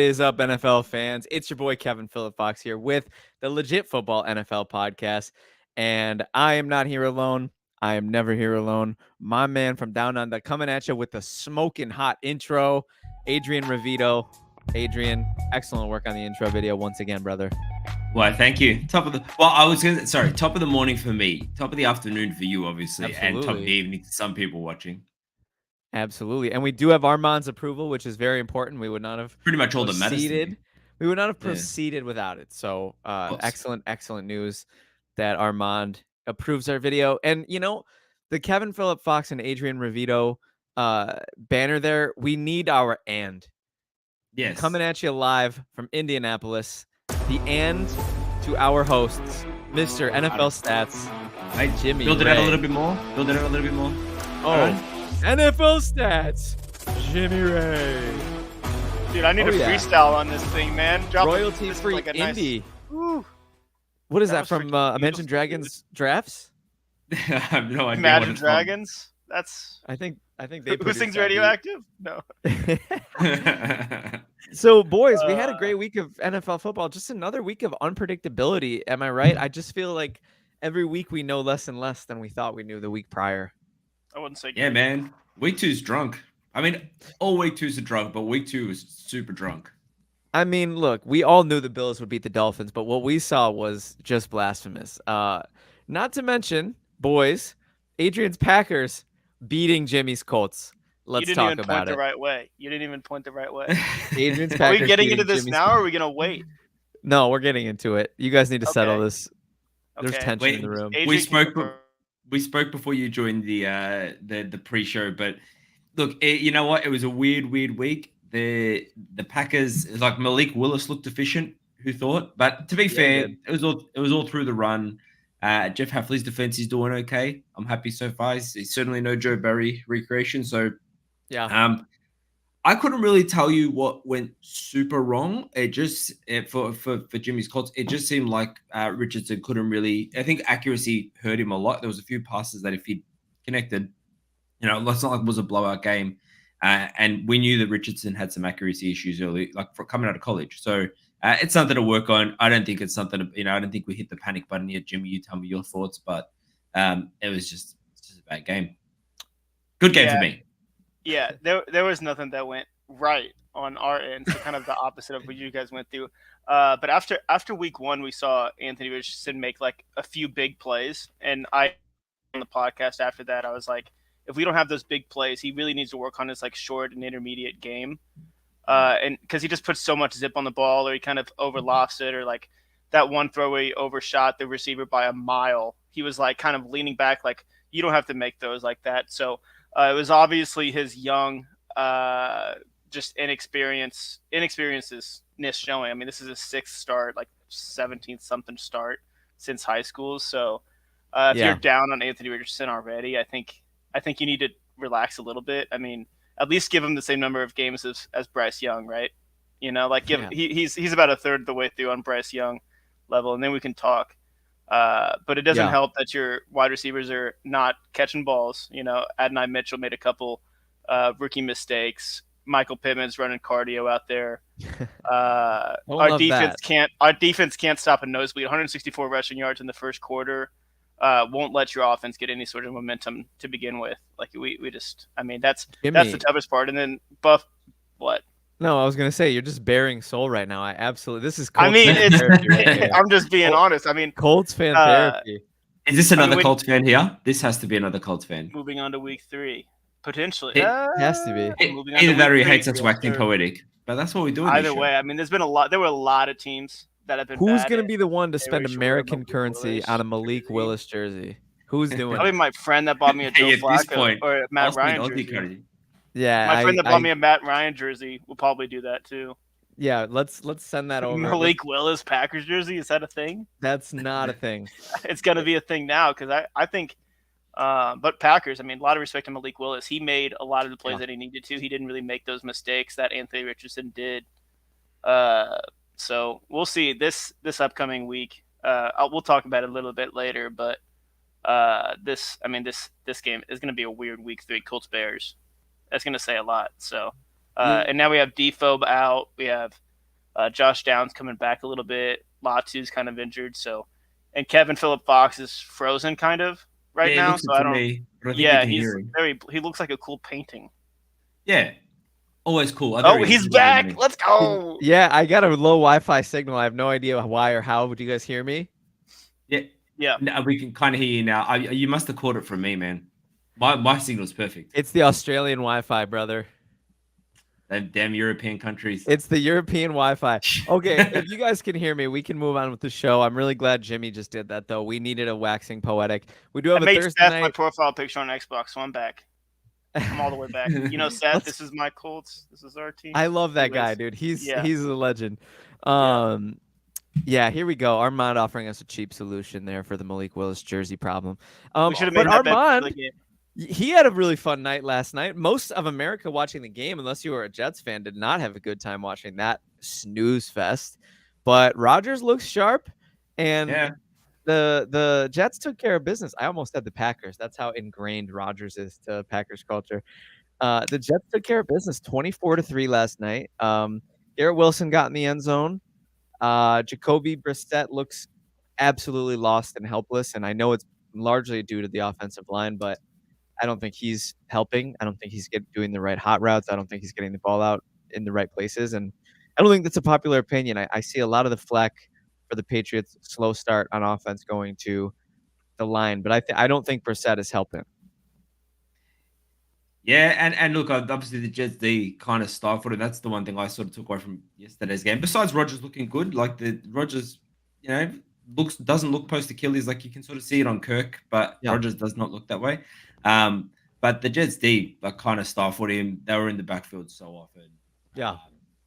is up, NFL fans? It's your boy Kevin Phillip Fox here with the Legit Football NFL podcast. And I am not here alone. I am never here alone. My man from down under coming at you with the smoking hot intro, Adrian Revito. Adrian, excellent work on the intro video once again, brother. Well, thank you. Top of the morning for me, top of the afternoon for you, obviously, Absolutely. and top of the evening to some people watching. Absolutely. And we do have Armand's approval, which is very important. We would not have Pretty much all that matters to me. We would not have proceeded without it. So excellent news that Armand approves our video. And, you know, the Kevin Phillip Fox and Adrian Revito banner there, we need our and. Yes. Coming at you live from Indianapolis, the and to our hosts, Mr. NFL Stats, Jimmy Build it Ray. out a little bit more. Oh, NFL Stats, Jimmy Ray. Dude, I need a freestyle on this thing, man. Drop royalty-free like indie. Nice... What is that from Imagine Dragons drafts? I have no idea. Imagine Dragons? That's. I think they. Who sings Radioactive? No. So, boys, we had a great week of NFL football. Just another week of unpredictability. Am I right? I just feel like every week we know less and less than we thought we knew the week prior. I wouldn't say. Yeah, man. Week 2's drunk. I mean, all week 2's a drunk, but week 2 is super drunk. I mean, look, we all knew the Bills would beat the Dolphins, but what we saw was just blasphemous. Not to mention, boys, Adrian's Packers beating Jimmy's Colts. Let's talk about it. You didn't even point the right way. Adrian's Packers. Are we getting into this now, or are we gonna wait? No, we're getting into it. You guys need to settle this. There's tension in the room. We spoke before you joined the pre-show, but look, you know what? It was a weird week. The Packers, like Malik Willis, looked efficient. Who thought? But to be fair, it was all through the run. Jeff Hafley's defense is doing okay. I'm happy so far. He's certainly no Joe Barry recreation. So yeah. I couldn't really tell you what went super wrong. It just for Jimmy's Colts, it just seemed like Richardson couldn't really. I think accuracy hurt him a lot. There was a few passes that if he connected, you know, it's not like it was a blowout game. And we knew that Richardson had some accuracy issues early, like for coming out of college. So it's something to work on. I don't think it's something. I don't think we hit the panic button yet. Jimmy, you tell me your thoughts, but it was just a bad game. Good game for me. Yeah, there was nothing that went right on our end, so kind of the opposite of what you guys went through. But after week 1, we saw Anthony Richardson make like a few big plays, and on the podcast after that, I was like, if we don't have those big plays, he really needs to work on his like short and intermediate game, and because he just puts so much zip on the ball, or he kind of overlofts it, or like that one throw where he overshot the receiver by a mile. He was like kind of leaning back, like you don't have to make those like that. So. It was obviously his young, just inexperiencedness showing. I mean, this is his 6th start, like 17th something start since high school. So if you're down on Anthony Richardson already, I think you need to relax a little bit. I mean, at least give him the same number of games as Bryce Young, right? You know, like he's about a third of the way through on Bryce Young level, and then we can talk. But it doesn't help that your wide receivers are not catching balls. You know, Adonai Mitchell made a couple rookie mistakes. Michael Pittman's running cardio out there. Our defense can't stop a nosebleed. 164 rushing yards in the first quarter. Won't let your offense get any sort of momentum to begin with. Like we just, I mean, that's the toughest part. And then what? No, I was gonna say you're just bearing soul right now. This is. Colts I'm just being honest. I mean, Colts fan therapy. Is this another Colts fan here? This has to be another Colts fan. Moving on to week 3, potentially. It has to be. Either that or he hates us waxing poetic, but that's what we do. Either way, I mean, there were a lot of teams that have been. Who's gonna be the one to spend American currency on a Malik Willis jersey? Who's doing? Probably my friend that bought me a Joe Flacco or Matt Ryan jersey. Yeah, my friend that bought me a Matt Ryan jersey will probably do that too. Yeah, let's send that over. Malik Willis Packers jersey, is that a thing? That's not a thing. It's gonna be a thing now because I think. But Packers, I mean, a lot of respect to Malik Willis. He made a lot of the plays that he needed to. He didn't really make those mistakes that Anthony Richardson did. So we'll see this upcoming week. We'll talk about it a little bit later, but this game is gonna be a weird week 3 Colts Bears. That's going to say a lot. So, and now we have Defoe out. We have Josh Downs coming back a little bit. Latu's kind of injured, so and Kevin Phillip Fox is frozen kind of right Yeah, he now. looks So it I to don't. me, but I think we Yeah, can hear him. he looks like a cool painting. Yeah, always cool. I thought Oh, he was he's really back. money. Let's go. Yeah, I got a low Wi-Fi signal. I have no idea why or how. Would you guys hear me? Yeah, Yeah. no, we can kind of hear you now. You must have caught it from me, man. My signal's perfect. It's the Australian Wi-Fi, brother. Them damn European countries. It's the European Wi-Fi. Okay, if you guys can hear me, we can move on with the show. I'm really glad Jimmy just did that, though. We needed a waxing poetic. We do I have a made Thursday Seth my night. profile picture on Xbox, so I'm back. I'm all the way back. You know, Seth, Let's- this is my Colts. This is our team. I love that guy, Anyways, dude. He's yeah. he's a legend. Yeah. Yeah, here we go. Armand offering us a cheap solution there for the Malik Willis jersey problem. We should have But made that bet before Armand, the game. he had a really fun night last night. Most of America watching the game, unless you were a Jets fan, did not have a good time watching that snooze fest. But Rodgers looks sharp, and Yeah, the Jets took care of business. I almost said the Packers. That's how ingrained Rodgers is to Packers culture. The Jets took care of business, 24-3 last night. Garrett Wilson got in the end zone. Jacoby Brissett looks absolutely lost and helpless, and I know it's largely due to the offensive line, but I don't think he's helping. I don't think he's doing the right hot routes. I don't think he's getting the ball out in the right places, and I don't think that's a popular opinion. I see a lot of the flack for the Patriots' slow start on offense going to the line, but I don't think Brissett is helping. yeah, and look, obviously the Jets they kind of stifled it. That's the one thing I sort of took away from yesterday's game. Besides Rogers looking good, like the Rogers, doesn't look post Achilles. Like you can sort of see it on Kirk, but Yeah. Rogers does not look that way. But the Jets D like kind of stifled him. They were in the backfield so often. Yeah.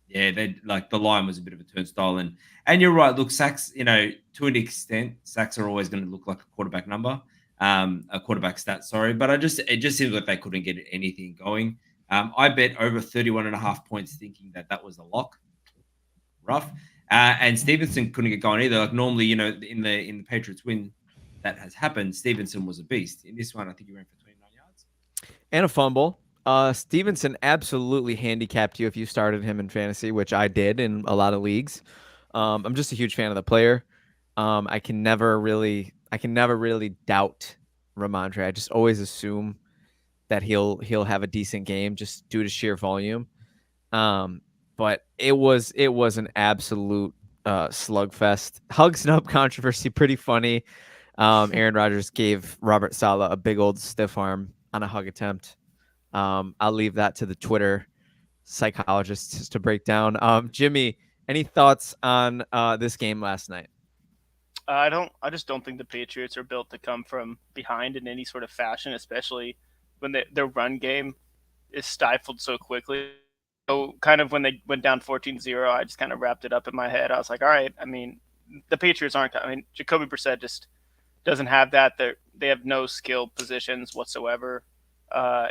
Yeah, they like the line was a bit of a turnstile, and you're right. Look, sacks, to an extent, sacks are always going to look like a quarterback number, a quarterback stat. Sorry, but it just seems like they couldn't get anything going. I bet over 31.5 points, thinking that was a lock. Rough, and Stevenson couldn't get going either. Like normally, in the Patriots win, that has happened. Stevenson was a beast. In this one, I think he ran for 29 yards And a fumble. Stevenson absolutely handicapped you if you started him in fantasy, which I did in a lot of leagues. I'm just a huge fan of the player. I can never really doubt Ramondre. I just always assume that he'll have a decent game just due to sheer volume. But it was an absolute slugfest. Hug snub controversy, pretty funny. Aaron Rodgers gave Robert Saleh a big old stiff arm on a hug attempt. I'll leave that to the Twitter psychologists to break down. Jimmy, any thoughts on this game last night? I just don't think the Patriots are built to come from behind in any sort of fashion, especially when their run game is stifled so quickly. So kind of when they went down 14-0, I just kind of wrapped it up in my head. I was like, all right, I mean, the Patriots aren't. I mean, Jacoby Brissett just doesn't have that. They have no skill positions whatsoever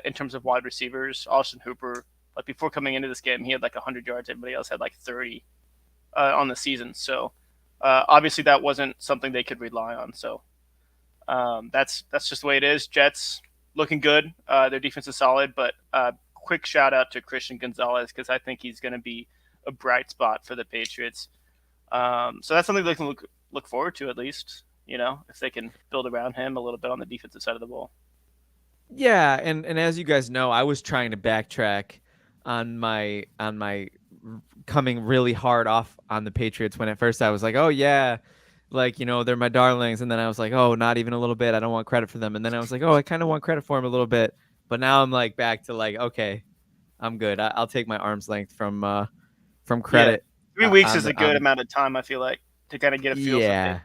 in terms of wide receivers. Austin Hooper, like before coming into this game, he had like 100 yards. Everybody else had like 30 on the season. So obviously that wasn't something they could rely on. So that's just the way it is. Jets looking good. Their defense is solid, but quick shout out to Christian Gonzalez because I think he's going to be a bright spot for the Patriots. So that's something they can look forward to at least. If they can build around him a little bit on the defensive side of the ball. Yeah, and as you guys know, I was trying to backtrack on my coming really hard off on the Patriots when at first I was like, oh yeah, like they're my darlings, and then I was like, oh, not even a little bit. I don't want credit for them, and then I was like, oh, I kind of want credit for them a little bit, but now I'm like back to like, okay, I'm good. I'll take my arm's length from credit. Yeah. 3 weeks is a good amount of time, I feel like, to kind of get a feel for it.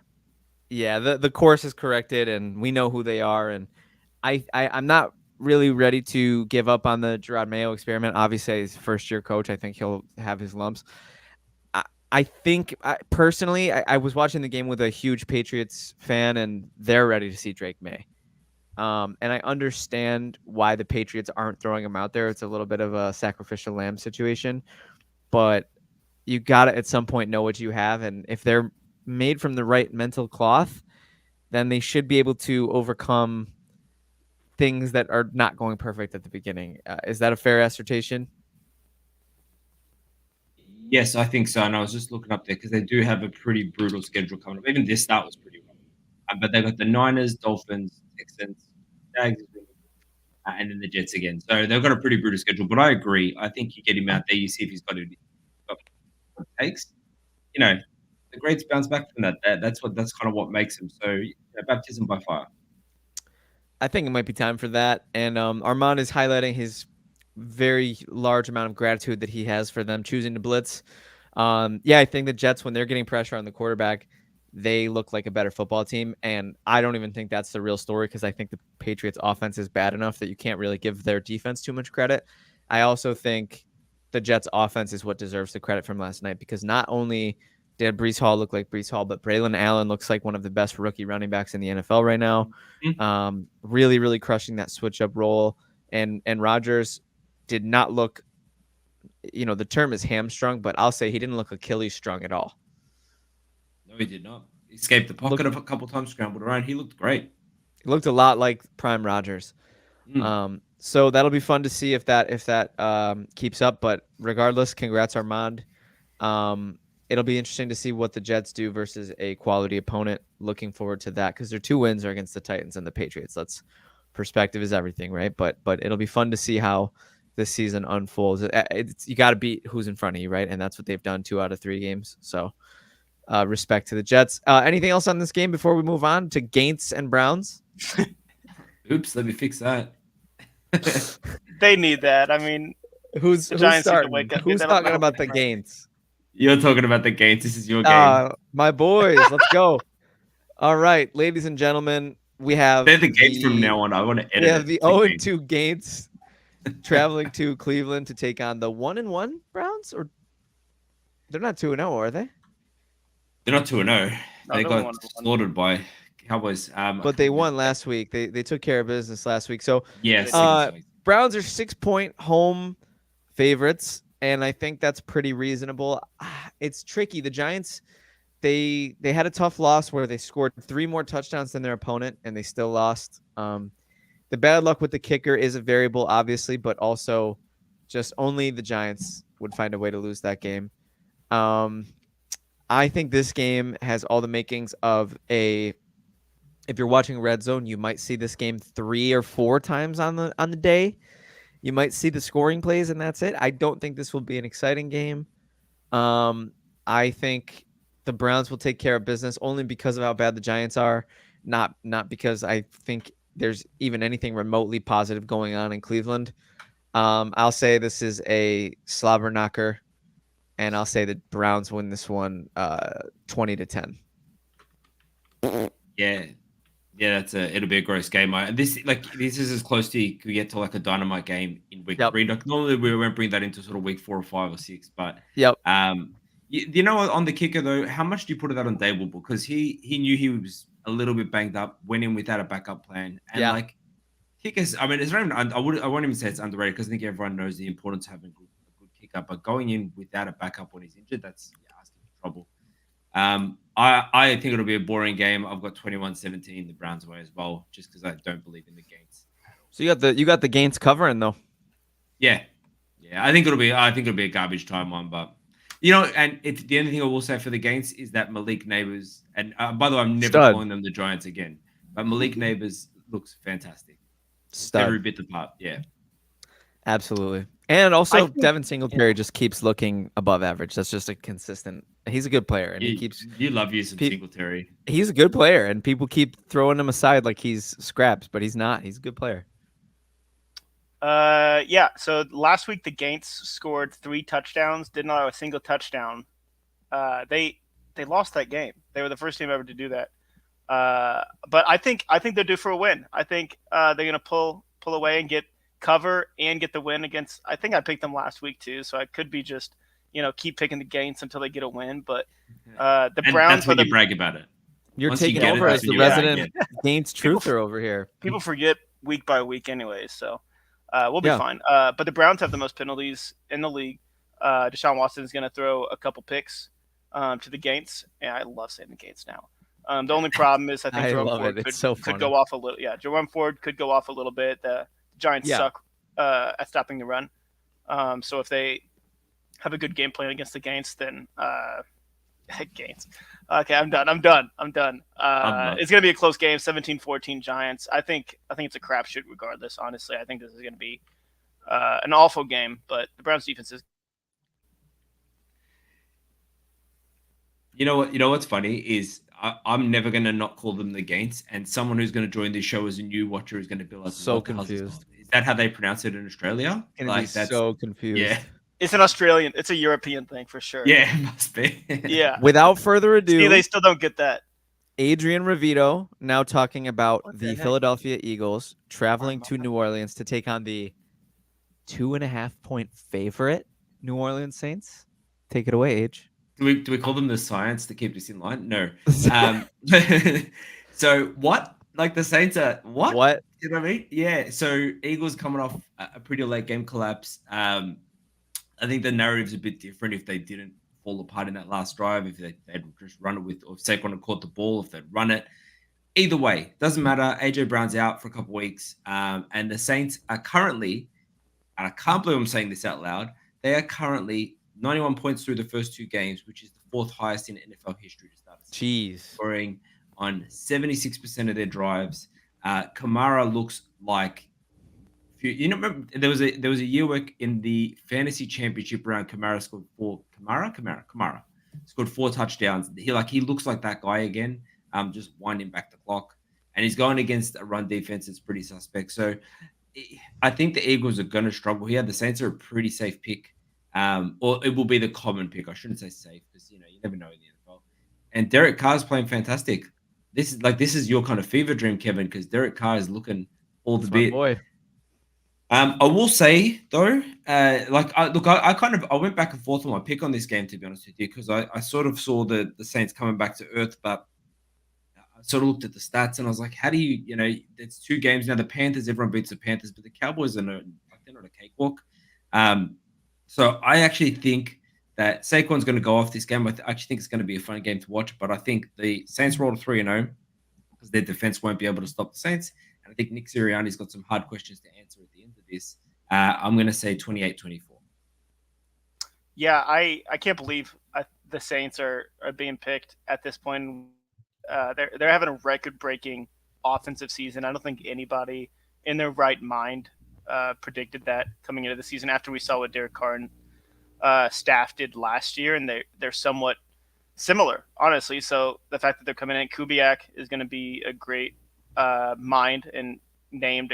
Yeah, the course is corrected, and we know who they are, and I'm not really ready to give up on the Gerard Mayo experiment. Obviously, he's first-year coach. I think he'll have his lumps. I think personally, I was watching the game with a huge Patriots fan, and they're ready to see Drake May. And I understand why the Patriots aren't throwing him out there. It's a little bit of a sacrificial lamb situation, but you got to at some point know what you have. And if they're made from the right mental cloth, then they should be able to overcome things that are not going perfect at the beginning. Is that a fair assertion? Yes, I think so. And I was just looking up there because they do have a pretty brutal schedule coming up. Even this start was pretty rough. But they got the Niners, Dolphins, Texans, Jags, and then the Jets again. So they've got a pretty brutal schedule. But I agree. I think you get him out there, you see if he's got what it takes. You know, the greats bounce back from that. That's kind of what makes him. So baptism by fire. I think it might be time for that. And Armand is highlighting his very large amount of gratitude that he has for them choosing to blitz. Yeah, I think the Jets, when they're getting pressure on the quarterback, they look like a better football team. And I don't even think that's the real story because I think the Patriots offense is bad enough that you can't really give their defense too much credit. I also think the Jets offense is what deserves the credit from last night because not only did Brees Hall look like Brees Hall, but Braylon Allen looks like one of the best rookie running backs in the NFL right now. Really, really crushing that switch up role. And Rodgers did not look, the term is hamstrung, but I'll say he didn't look Achilles strung at all. No, he did not. He escaped the pocket a couple times, scrambled around. He looked great. He looked a lot like prime Rodgers. So that'll be fun to see if that keeps up. But regardless, congrats, Armand. It'll be interesting to see what the Jets do versus a quality opponent. Looking forward to that because their 2 wins are against the Titans and the Patriots. Perspective is everything, right? But it'll be fun to see how this season unfolds. You got to beat who's in front of you, right? And that's what they've done 2 out of 3 games. So respect to the Jets. Anything else on this game before we move on to Gaints and Browns? Oops, let me fix that. They need that. I mean, who's starting? Who's talking about the Gaints? You're talking about the Gaints. This is your game. My boys, let's go. All right, ladies and gentlemen, we have they're the Gaints from now on. I want to edit. We have the 0-2 Gaints traveling to Cleveland to take on the 1-1 Browns, or they're not 2-0, are they? They're not 2-0. They got slaughtered by Cowboys. But they won last week. They took care of business last week. So yes, Browns are 6-point home favorites. And I think that's pretty reasonable. It's tricky. The Giants, they had a tough loss where they scored 3 more touchdowns than their opponent, and they still lost. The bad luck with the kicker is a variable, obviously, but also just only the Giants would find a way to lose that game. I think this game has all the makings of if you're watching Red Zone, you might see this game 3 or 4 times on the day. You might see the scoring plays, and that's it. I don't think this will be an exciting game. I think the Browns will take care of business only because of how bad the Giants are, not because I think there's even anything remotely positive going on in Cleveland. I'll say this is a slobber knocker, and I'll say the Browns win this one 20-10. Yeah, it'll be a gross game. This is as close to you could get to like a dynamite game in week 3. Like normally we won't bring that into sort of week 4 or 5 or 6, but you know, on the kicker though, how much do you put that on Dable? Because he knew he was a little bit banged up, went in without a backup plan, and like kickers. I mean, it's not even. I won't even say it's underrated because I think everyone knows the importance of having a good kicker, but going in without a backup when he's injured, that's asking for trouble. I think it'll be a boring game. I've got 21-17 the Browns way as well, just because I don't believe in the Gaints. So you got the Gaints covering though. Yeah. I think it'll be a garbage time one, but and it's the only thing I will say for the Gaints is that Malik Neighbors, and by the way, I'm never calling them the Giants again, but Malik Neighbors looks fantastic. Every bit the part, yeah. Absolutely. And also, Devin Singletary just keeps looking above average. That's just a consistent. He's a good player, and he keeps. You love you some Singletary. He's a good player, and people keep throwing him aside like he's scraps, but he's not. He's a good player. So last week the Gaints scored 3 touchdowns, did not have a single touchdown. They lost that game. They were the first team ever to do that. But I think they're due for a win. I think they're gonna pull away and get cover and get the win against. I think I picked them last week too, so I could be just keep picking the Gaints until they get a win. But the Browns. That's when you brag about it. You're taking over as the resident Gaints truther over here. People forget week by week, anyways. So we'll be fine. But the Browns have the most penalties in the league. Deshaun Watson is going to throw a couple picks to the Gaints, and I love saying the Gaints now. The only problem is I think Jerome Ford could go off a little. Yeah, Jerome Ford could go off a little bit. The Giants suck at stopping the run. So if they have a good game plan against the Gains, then Gains. Okay, I'm done. I'm done. I'm not. It's gonna be a close game, 17-14 Giants. I think it's a crapshoot regardless. Honestly, I think this is gonna be an awful game, but the Browns defense is. You know what? You know what's funny is I'm never gonna not call them the Gaints, and someone who's gonna join this show as a new watcher is gonna be like, So "What the hell's this confused. called? Is that how they pronounce it in Australia?" Gonna be Like that's so confused. yeah, It's an Australian. It's a European thing for sure. yeah, it must be. Yeah. Without further ado, See, they still don't get that. Adrian Revito now talking about What the the heck? Philadelphia Eagles traveling to Armand. New Orleans to take on the 2.5-point favorite New Orleans Saints. Take it away, Age. Do we call them the Science to keep this in line? No. So what? Like the Saints are what? What? You know what I mean? Yeah. So Eagles coming off a pretty late game collapse. I think the narrative's a bit different if they didn't fall apart in that last drive, if they'd just run it with, or if Saquon had caught the ball, if they'd run it. Either way, doesn't matter. AJ Brown's out for a couple of weeks. And the Saints are currently, and I can't believe I'm saying this out loud, they are currently 91 points through the first two games, which is the fourth highest in NFL history to start. Jeez. Scoring on 76% of their drives. Kamara looks like, you know, remember there was a year where in the fantasy championship round, Kamara scored Kamara scored 4 touchdowns. He looks like that guy again. Just winding back the clock, and he's going against a run defense that's pretty suspect. So I think the Eagles are going to struggle here. The Saints are a pretty safe pick. Or it will be the common pick. I shouldn't say safe because you never know in the NFL. And Derek Carr is playing fantastic. This is your kind of fever dream, Kevin, because Derek Carr is looking all the bit. Boy. I will say though, I went back and forth on my pick on this game, to be honest with you, because I sort of saw the Saints coming back to earth, but I sort of looked at the stats and I was like, how do you, it's 2 games now. The Panthers, everyone beats the Panthers, but the Cowboys they're not a cakewalk. So I actually think that Saquon's going to go off this game. I actually think it's going to be a fun game to watch, but I think the Saints roll to 3-0 because their defense won't be able to stop the Saints. And I think Nick Sirianni's got some hard questions to answer at the end of this. I'm going to say 28-24. Yeah, I can't believe the Saints are being picked at this point. They're having a record-breaking offensive season. I don't think anybody in their right mind predicted that coming into the season after we saw what Derek Carr and staff did last year, and they're somewhat similar, honestly. So the fact that they're coming in, Kubiak is going to be a great mind and named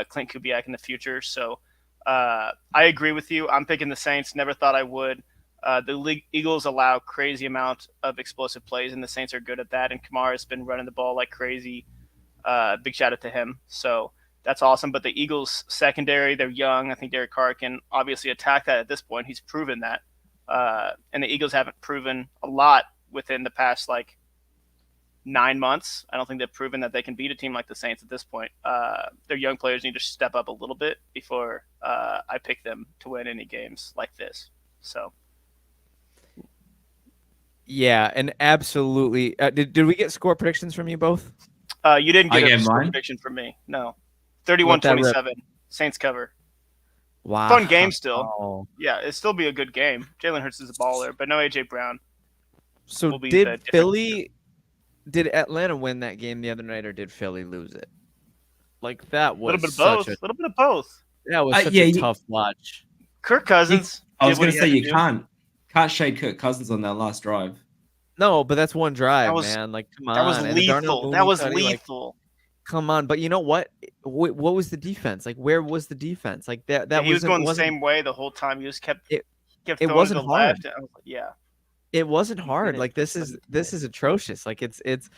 Clint Kubiak in the future. So I agree with you. I'm picking the Saints. Never thought I would. The Eagles allow crazy amount of explosive plays, and the Saints are good at that. And Kamara's been running the ball like crazy. Big shout out to him. So that's awesome. But the Eagles secondary, they're young. I think Derek Carr can obviously attack that at this point. He's proven that. And the Eagles haven't proven a lot within the past 9 months. I don't think they've proven that they can beat a team like the Saints at this point. Their young players need to step up a little bit before I pick them to win any games like this. So. Yeah, and absolutely. Did we get score predictions from you both? You didn't get a score mine. prediction from me. No. 31-27. Saints cover. Wow. Fun game still. Yeah, it'll still be a good game. Jalen Hurts is a baller, but no AJ Brown. So did Atlanta win that game the other night, or did Philly lose it? That was a little bit of both. That was such a tough watch. Kirk Cousins. I was going to say you can't shade Kirk Cousins on that last drive. No, but that's one drive, man. Come on. That was lethal. That was lethal. Come on, but you know what? What was the defense? Where was the defense? That he was going the same way the whole time. He just kept it throwing wasn't to the hard. left. Yeah. It wasn't hard. This is atrocious. It's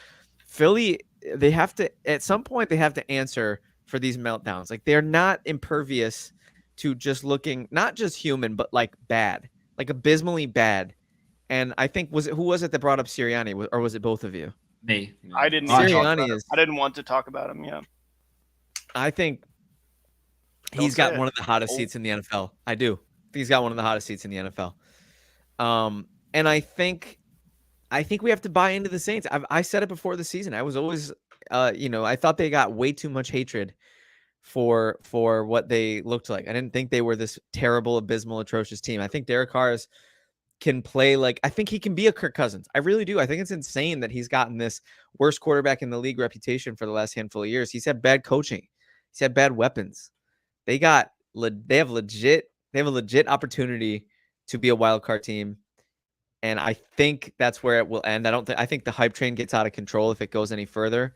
Philly. They have to, at some point, they have to answer for these meltdowns. They're not impervious to just looking not just human, but bad, abysmally bad. And I think who was it that brought up Sirianni, or was it both of you? Me. I didn't. Sirianni is. I didn't want to talk about him. Yeah. I think he's got one of the hottest seats in the NFL. I do. He's got one of the hottest seats in the NFL. And I think we have to buy into the Saints. I said it before the season. I was always, I thought they got way too much hatred for what they looked like. I didn't think they were this terrible, abysmal, atrocious team. I think Derek Carr can play like I think he can be a Kirk Cousins. I really do. I think it's insane that he's gotten this worst quarterback in the league reputation for the last handful of years. He's had bad coaching. He's had bad weapons. They have a legit opportunity to be a wild card team. And I think that's where it will end. I think the hype train gets out of control if it goes any further.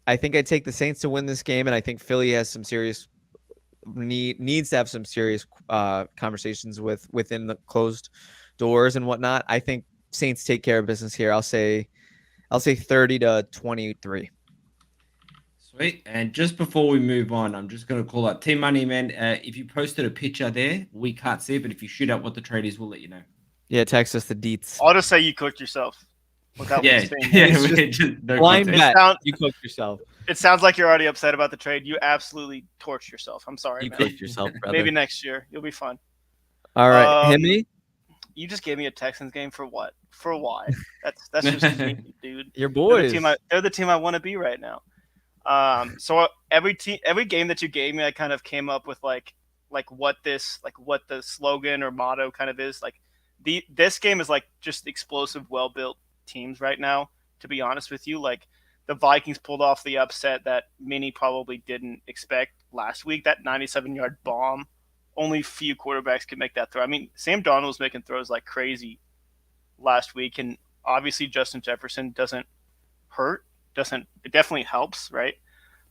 I think I take the Saints to win this game, and I think Philly has some serious needs to have some serious conversations within the closed doors and whatnot. I think Saints take care of business here. I'll say 30-23. Sweet. And just before we move on, I'm just going to call out Team Money, man. If you posted a picture there, we can't see it, but if you shoot out what the trade is, we'll let you know. Yeah, text us the deets. I'll just say you cooked yourself. Without Yeah, saying yeah, that. just no Blind context. bet. You cooked yourself. It sounds like you're already upset about the trade. You absolutely torched yourself. I'm sorry, You man. cooked yourself, brother. Maybe next year you'll be fine. All right, Himmy. You just gave me a Texans game for what? For why? That's just me, dude. Your boys. They're the team I want to be right now. So every game that you gave me, I kind of came up with like what the slogan or motto kind of is. Like this game is like just explosive, well built teams right now. To be honest with you, like the Vikings pulled off the upset that many probably didn't expect last week. That 97-yard bomb, only few quarterbacks could make that throw. I mean, Sam Darnold was making throws like crazy last week, and obviously Justin Jefferson doesn't hurt. It definitely helps, right?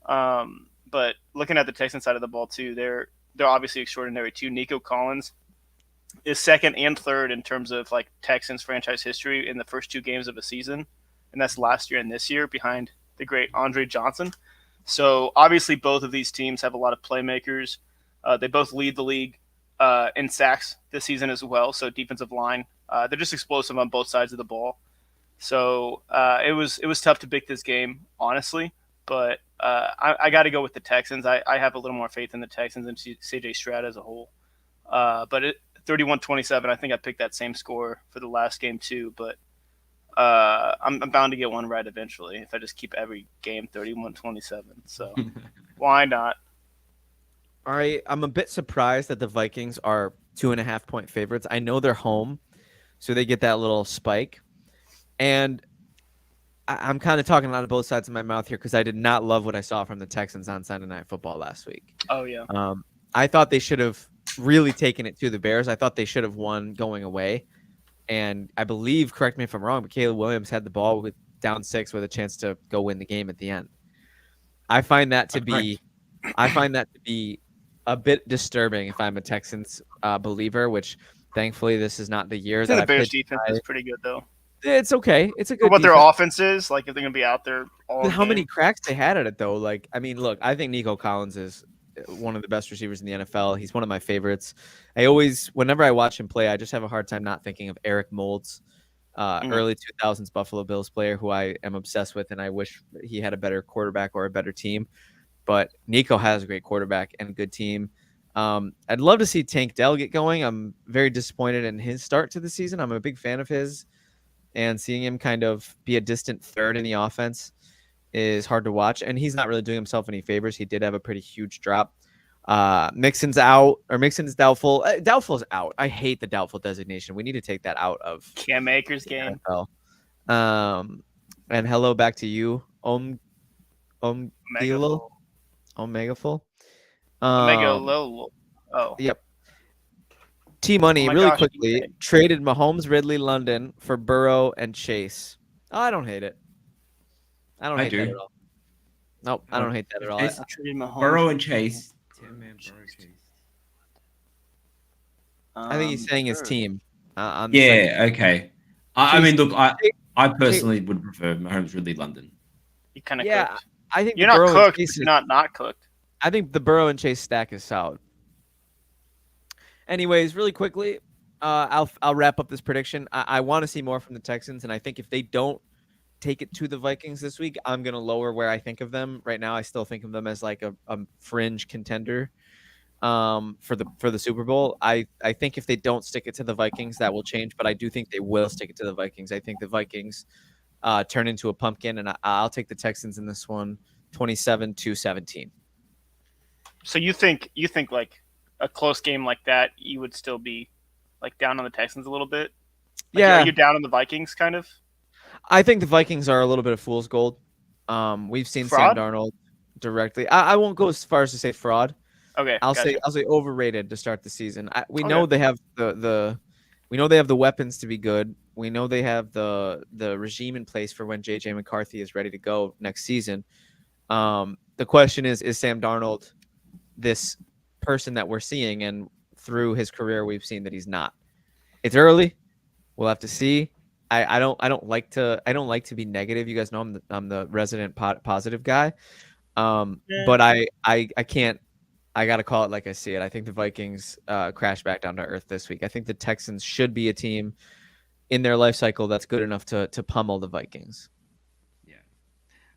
But looking at the Texans side of the ball too, they're obviously extraordinary too. Nico Collins is second and third in terms of like Texans franchise history in the first two games of a season, and that's last year and this year behind the great Andre Johnson. So obviously both of these teams have a lot of playmakers. They both lead the league in sacks this season as well. So defensive line, they're just explosive on both sides of the ball. So it was tough to pick this game, honestly. But I got to go with the Texans. I have a little more faith in the Texans and CJ Stroud as a whole. But 31-27, I think I picked that same score for the last game too. But I'm bound to get one right eventually if I just keep every game 31-27. So why not? All right, I'm a bit surprised that the Vikings are 2.5-point favorites. I know they're home, so they get that little spike. And I'm kind of talking out of both sides of my mouth here because I did not love what I saw from the Texans on Sunday Night Football last week. Oh, yeah. I thought they should have really taken it to the Bears. I thought they should have won going away. And I believe, correct me if I'm wrong, but Caleb Williams had the ball with down 6 with a chance to go win the game at the end. I find that to be a bit disturbing if I'm a Texans believer, which thankfully this is not the year that the Bears defense is pretty good though. It's okay. It's a good. For what defense. their offense is, like if they're gonna be out there all How many cracks they had at it though? Like, I mean, look, I think Nico Collins is one of the best receivers in the NFL. He's one of my favorites. Whenever I watch him play, I just have a hard time not thinking of Eric Moulds, early 2000s Buffalo Bills player who I am obsessed with, and I wish he had a better quarterback or a better team. But Nico has a great quarterback and a good team. I'd love to see Tank Dell get going. I'm very disappointed in his start to the season. I'm a big fan of his, and seeing him kind of be a distant third in the offense is hard to watch. And he's not really doing himself any favors. He did have a pretty huge drop. Mixon's out, or Mixon's doubtful. Doubtful's out. I hate the doubtful designation. We need to take that out of Cam Akers game. NFL. And hello back to you, Omegaful. Oh. Yep. T-Money, Oh my really gosh, quickly, traded Mahomes, Ridley, London for Burrow and Chase. Oh, I don't hate it. I don't hate that at all. Nope, I don't hate that at all. Burrow and Chase. 10-man Burrow Chase. I think he's saying his team. Okay. I mean, look, I personally would prefer Mahomes, Ridley, London. You kind of cooked. I think you're not cooked. You're not cooked. I think the Burrow and Chase stack is solid. Anyways, really quickly, I'll wrap up this prediction. I want to see more from the Texans, and I think if they don't take it to the Vikings this week, I'm going to lower where I think of them. Right now, I still think of them as like a fringe contender for the Super Bowl. I think if they don't stick it to the Vikings, that will change, but I do think they will stick it to the Vikings. I think the Vikings turn into a pumpkin, and I'll take the Texans in this one, 27-17. So you think like a close game like that, you would still be like down on the Texans a little bit? Like, are Yeah, you down on the Vikings kind of? I think the Vikings are a little bit of fool's gold. We've seen Sam Fraud? Darnold directly. I won't go as far as to say fraud. Okay, I'll say gotcha. overrated to start the season. We Okay. know they have we know they have the weapons to be good. We know they have the regime in place for when JJ McCarthy is ready to go next season. The question is Sam Darnold this person that we're seeing? And through his career, we've seen that he's not. It's early. We'll have to see. I don't like to be negative. You guys know I'm the resident positive guy. Yeah. But I can't. I got to call it like I see it. I think the Vikings crash back down to earth this week. I think the Texans should be a team in their life cycle that's good enough to pummel the Vikings. Yeah.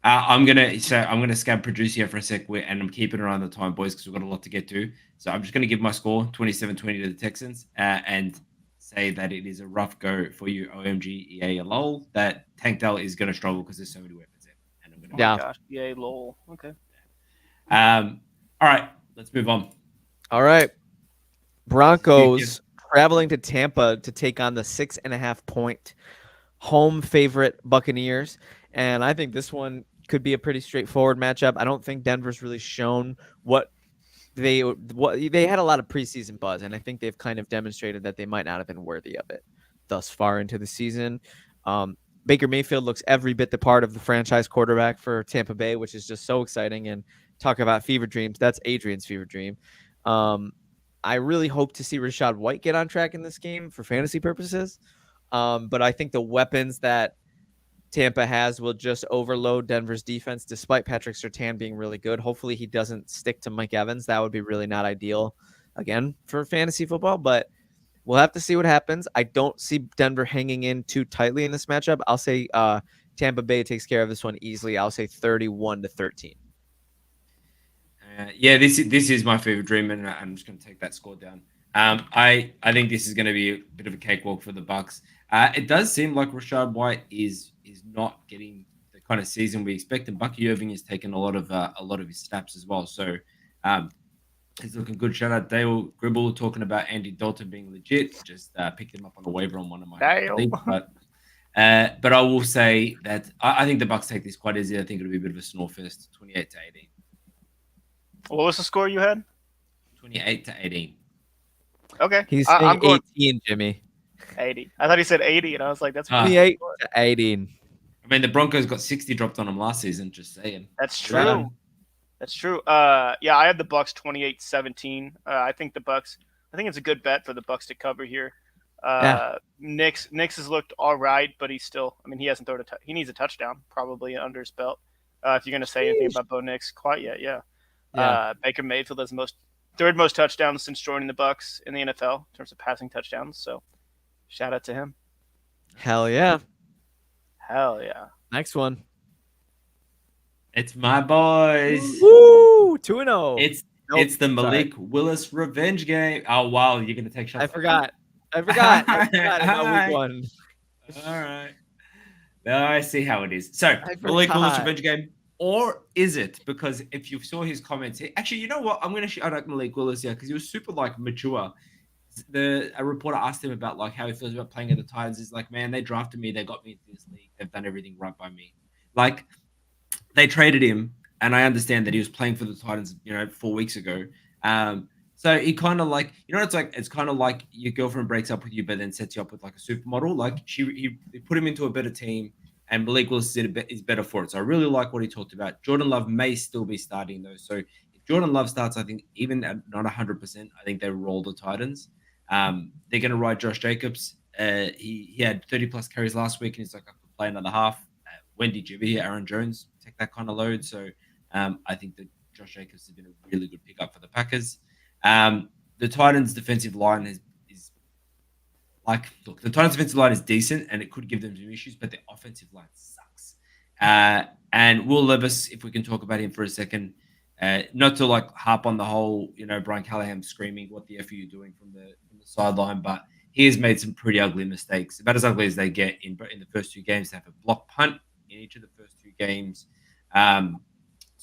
I'm gonna scab produce here for a sec, and I'm keeping it on the time, boys, because we've got a lot to get to. So I'm just gonna give my score 27-20 to the Texans, and say that it is a rough go for you, OMG EA lol. That Tank Dell is gonna struggle because there's so many weapons there, and I'm Oh gonna my Yeah. gosh. Yay, lol. Okay. All right, let's move on. All right. This is Broncos traveling to Tampa to take on the 6.5-point home favorite Buccaneers. And I think this one could be a pretty straightforward matchup. I don't think Denver's really shown what they had a lot of preseason buzz, and I think they've kind of demonstrated that they might not have been worthy of it thus far into the season. Baker Mayfield looks every bit the part of the franchise quarterback for Tampa Bay, which is just so exciting. And talk about fever dreams, that's Adrian's fever dream. I really hope to see Rashad White get on track in this game for fantasy purposes. But I think the weapons that Tampa has will just overload Denver's defense, despite Patrick Surtain being really good. Hopefully he doesn't stick to Mike Evans. That would be really not ideal, again, for fantasy football. But we'll have to see what happens. I don't see Denver hanging in too tightly in this matchup. I'll say Tampa Bay takes care of this one easily. I'll say 31-13. Yeah, this is my favorite dream, and I'm just going to take that score down. I think this is going to be a bit of a cakewalk for the Bucks. It does seem like Rashad White is not getting the kind of season we expect, and Bucky Irving has taken a lot of his snaps as well. So he's looking good. Shout out Dale Gribble talking about Andy Dalton being legit. Just picked him up on a waiver on one of my Dale. leagues, but I will say that I think the Bucks take this quite easy. I think it'll be a bit of a snore fest, 28-18. What was the score you had? 28-18. Okay. He's I'm saying going 18, Jimmy. 80. I thought he said 80, and I was like, that's 28-18. I mean, the Broncos got 60 dropped on them last season. Just saying. That's Right true. on. That's true. Yeah, I had the Bucks 28-17. I think the Bucks. I think it's a good bet for the Bucks to cover here. Nix has looked all right, but he's still. I mean, he hasn't thrown a. He needs a touchdown probably under his belt. If you're gonna say anything about Bo Nix, quite yet, yeah. Baker Mayfield has the third most touchdowns since joining the Bucks in the NFL in terms of passing touchdowns. So, shout out to him. Hell yeah. Hell yeah. Next one. It's my boys. Woo! 2-0. It's the Malik Willis revenge game. Oh wow, you're gonna take shots. I forgot. About week one. All right. Now I see how it is. So Malik Willis revenge game, or is it? Because if you saw his comments, actually, you know what? I'm gonna shout out Malik Willis here because he was super like mature. A reporter asked him about like how he feels about playing at the Titans. He's like, man, they drafted me, they got me into this league, they've done everything right by me. Like they traded him, and I understand that he was playing for the Titans, 4 weeks ago. So he kind of like, it's like it's kind of like your girlfriend breaks up with you, but then sets you up with like a supermodel. Like he put him into a better team, and Malik Willis is better for it. So I really like what he talked about. Jordan Love may still be starting though. So if Jordan Love starts, I think even at not 100%, I think they roll the Titans. They're going to ride Josh Jacobs. He had 30 plus carries last week, and he's like, I could play another half. Wendy Jibby, Aaron Jones take that kind of load. So I think that Josh Jacobs has been a really good pickup for the Packers. The Titans' defensive line is like, look, the Titans' defensive line is decent, and it could give them some issues, but the offensive line sucks. And Will Levis, if we can talk about him for a second, not to like harp on the whole, Brian Callahan screaming, "What the F are you doing?" from the sideline, but he has made some pretty ugly mistakes, about as ugly as they get in the first two games. They have a block punt in each of the first two games.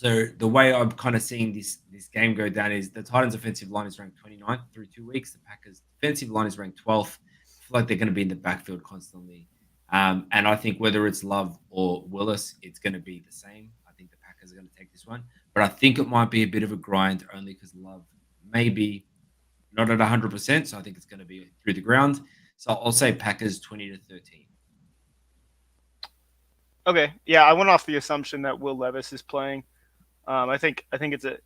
So the way I'm kind of seeing this game go down is the Titans' offensive line is ranked 29th through 2 weeks. The Packers' defensive line is ranked 12th. I feel like they're going to be in the backfield constantly. And I think whether it's Love or Willis, it's going to be the same. I think the Packers are going to take this one. But I think it might be a bit of a grind only because Love maybe not at 100%. So I think it's going to be through the ground. So I'll say Packers 20-13. Okay, yeah, I went off the assumption that Will Levis is playing. I think it's a Do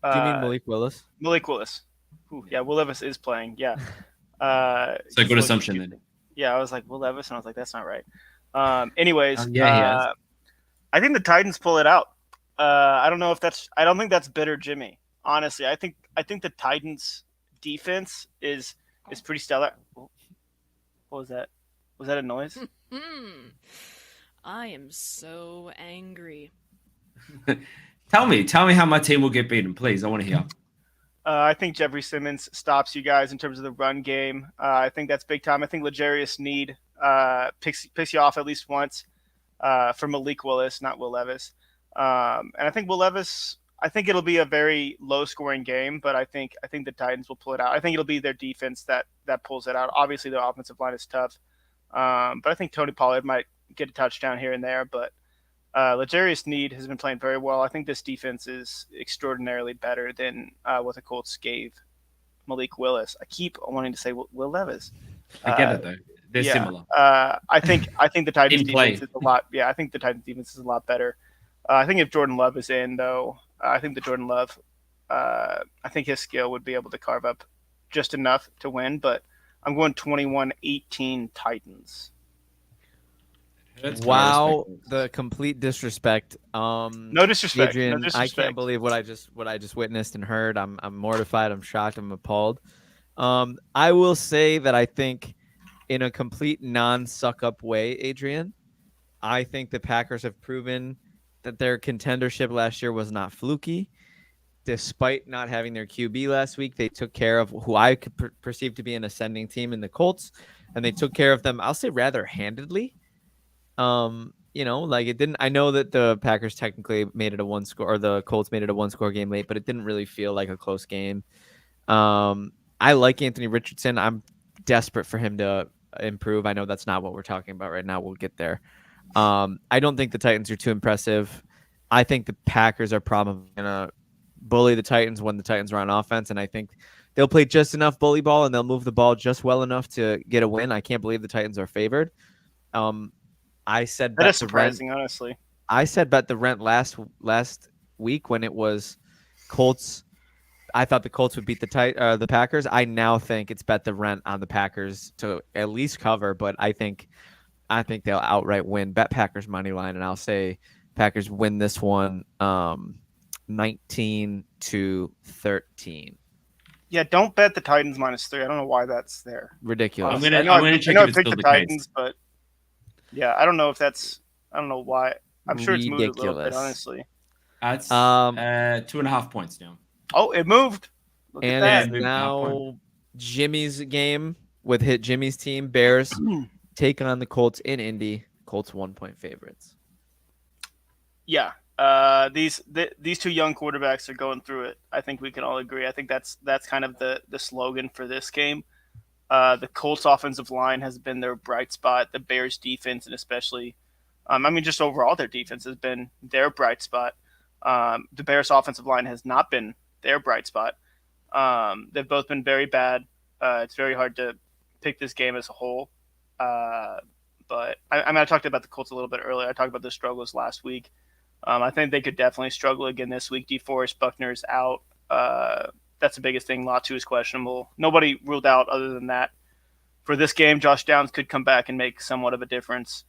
you mean Malik Willis? Malik Willis. Ooh, yeah, Will Levis is playing. Yeah. So good assumption then. Yeah, I was like Will Levis, and I was like, that's not right. Anyways, He has. I think the Titans pull it out. I don't know if that's. I don't think that's bitter, Jimmy. Honestly, I think the Titans' defense is pretty stellar. What was that? Was that a noise? I am so angry. Tell me how my team will get beaten, please. I want to hear. I think Jeffrey Simmons stops you guys in terms of the run game. I think that's big time. I think L'Jarius Sneed picks you off at least once for Malik Willis, not Will Levis. And I think Will Levis. I think it'll be a very low-scoring game, but I think the Titans will pull it out. I think it'll be their defense that pulls it out. Obviously, their offensive line is tough, but I think Tony Pollard might get a touchdown here and there. But L'Jarius Sneed has been playing very well. I think this defense is extraordinarily better than what the Colts gave Malik Willis. I keep wanting to say Will Levis. I get it though; they're similar. I think the Titans In play. defense is a lot. Yeah, I think the Titans defense is a lot better. I think if Jordan Love is in, though, I think that Jordan Love, I think his skill would be able to carve up just enough to win. But I'm going 21-18 Titans. Wow, the complete disrespect. No disrespect. Adrian, No disrespect. I can't believe what I just witnessed and heard. I'm mortified. I'm shocked. I'm appalled. I will say that I think, in a complete non-suck up way, Adrian, I think the Packers have proven that their contendership last year was not fluky. Despite not having their QB last week, they took care of who I could perceive to be an ascending team in the Colts, and they took care of them, I'll say, rather handedly. Like it didn't. I know that the Packers technically made it a one score, or the Colts made it a one score game late, but it didn't really feel like a close game. I like Anthony Richardson. I'm desperate for him to improve. I know that's not what we're talking about right now. We'll get there. I don't think the Titans are too impressive. I think the Packers are probably gonna bully the Titans when the Titans are on offense, and I think they'll play just enough bully ball and they'll move the ball just well enough to get a win. I can't believe the Titans are favored. I said That bet is the surprising, rent. honestly. I said bet the rent last week when it was Colts. I thought the Colts would beat the Packers. I now think it's bet the rent on the Packers to at least cover, but I think they'll outright win. Bet Packers money line, and I'll say Packers win this one 19-13. Yeah, don't bet the Titans -3. I don't know why that's there. Ridiculous. I'm gonna check if it's still the case. But yeah, I don't know if that's. I don't know why. I'm sure it's moved a little bit, Ridiculous. honestly. It's 2.5 points now. Oh, it moved. Look And at it's that. now Jimmy's game with Jimmy's team. Bears take on the Colts in Indy. Colts 1-point favorites. Yeah. These two young quarterbacks are going through it. I think we can all agree. I think that's kind of the slogan for this game. The Colts offensive line has been their bright spot. The Bears defense, and especially, just overall their defense has been their bright spot. The Bears offensive line has not been their bright spot. They've both been very bad. It's very hard to pick this game as a whole. But I talked about the Colts a little bit earlier. I talked about the struggles last week. I think they could definitely struggle again this week. DeForest Buckner's out. That's the biggest thing. Latu is questionable. Nobody ruled out other than that. For this game, Josh Downs could come back and make somewhat of a difference.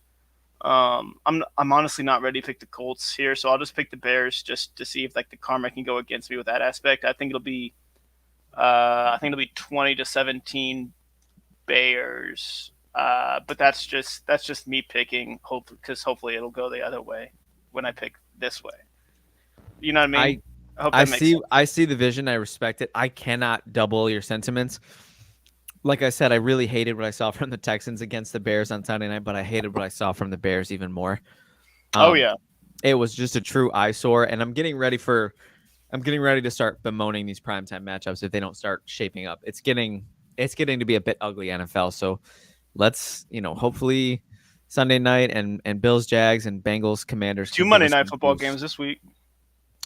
I'm honestly not ready to pick the Colts here, so I'll just pick the Bears just to see if the karma can go against me with that aspect. I think it'll be 20-17 Bears. But that's just me picking, because hopefully it'll go the other way when I pick this way. You know what I mean? I hope that makes sense. I see the vision. I respect it. I cannot double your sentiments. Like I said, I really hated what I saw from the Texans against the Bears on Sunday night, but I hated what I saw from the Bears even more. Oh yeah. it was just a true eyesore, and I'm getting ready to start bemoaning these primetime matchups if they don't start shaping up. It's getting to be a bit ugly NFL. So let's, hopefully Sunday night and Bills, Jags, and Bengals, Commanders 2 can give Monday us Night some Football juice, games this week.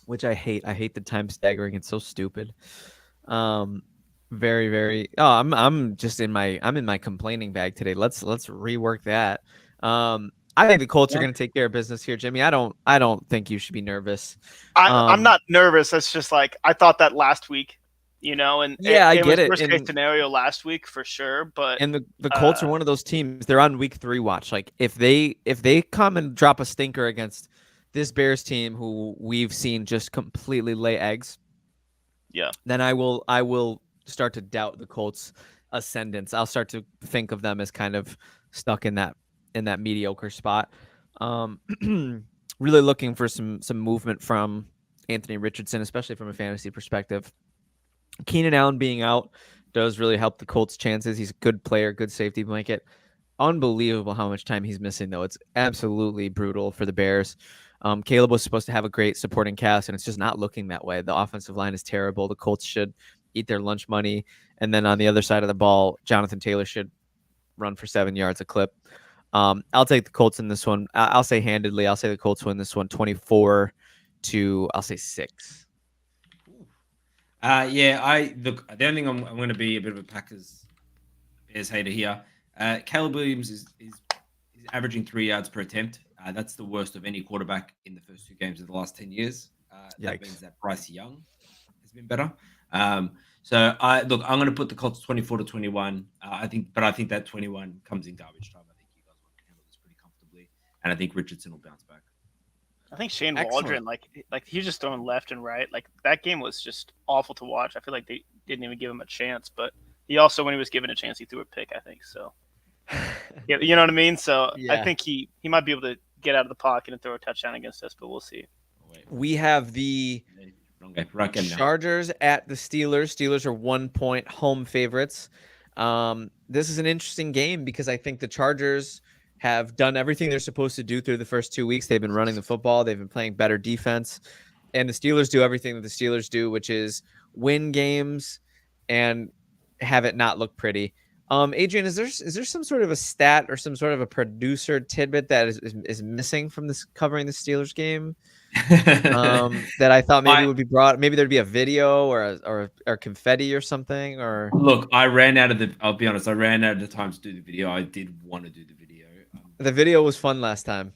which I hate. I hate the time staggering. It's so stupid. Very, very. Oh, I'm just in my complaining bag today. Let's rework that. I think the Colts are going to take care of business here, Jimmy. I don't think you should be nervous. I'm not nervous. It's just like I thought that last week, and Yeah, I it was get it. worst case scenario last week for sure. But And the Colts are one of those teams. They're on week 3 watch. Like if they come and drop a stinker against this Bears team, who we've seen just completely lay eggs, yeah, then I will start to doubt the Colts' ascendance. I'll start to think of them as kind of stuck in that mediocre spot. Really looking for some movement from Anthony Richardson, especially from a fantasy perspective. Keenan Allen being out does really help the Colts' chances. He's a good player, good safety blanket. Unbelievable how much time he's missing, though. It's absolutely brutal for the Bears. Caleb was supposed to have a great supporting cast, and it's just not looking that way. The offensive line is terrible. The Colts should eat their lunch money. And then on the other side of the ball, Jonathan Taylor should run for 7 yards a clip. I'll take the Colts in this one. I'll say handedly. I'll say the Colts win this one 24 to, I'll say 6. Yeah, I look. The only thing I'm going to be a bit of a Packers Bears hater here. Caleb Williams is averaging 3 yards per attempt. That's the worst of any quarterback in the first 2 games of the last 10 years. That means that Bryce Young has been better. So I'm going to put the Colts 24-21. I think that 21 comes in garbage time. I think you guys will handle this pretty comfortably, and I think Richardson will bounce back. I think Shane Excellent. Waldron, like he's just throwing left and right. Like that game was just awful to watch. I feel like they didn't even give him a chance, but he also, when he was given a chance, he threw a pick, I think. So, yeah, you know what I mean? So Yeah. I think he might be able to get out of the pocket and throw a touchdown against us, but we'll see. We have the Chargers at the Steelers. Steelers are 1-point home favorites. This is an interesting game because I think the Chargers have done everything they're supposed to do through the first 2 weeks. They've been running the football. They've been playing better defense. And the Steelers do everything that the Steelers do, which is win games and have it not look pretty. Adrian, is there some sort of a stat or some sort of a producer tidbit that is missing from this covering the Steelers game? That I thought maybe would be brought. Maybe there'd be a video or confetti or something. Or look, I'll be honest. I ran out of the time to do the video. I did want to do the video. The video was fun last time.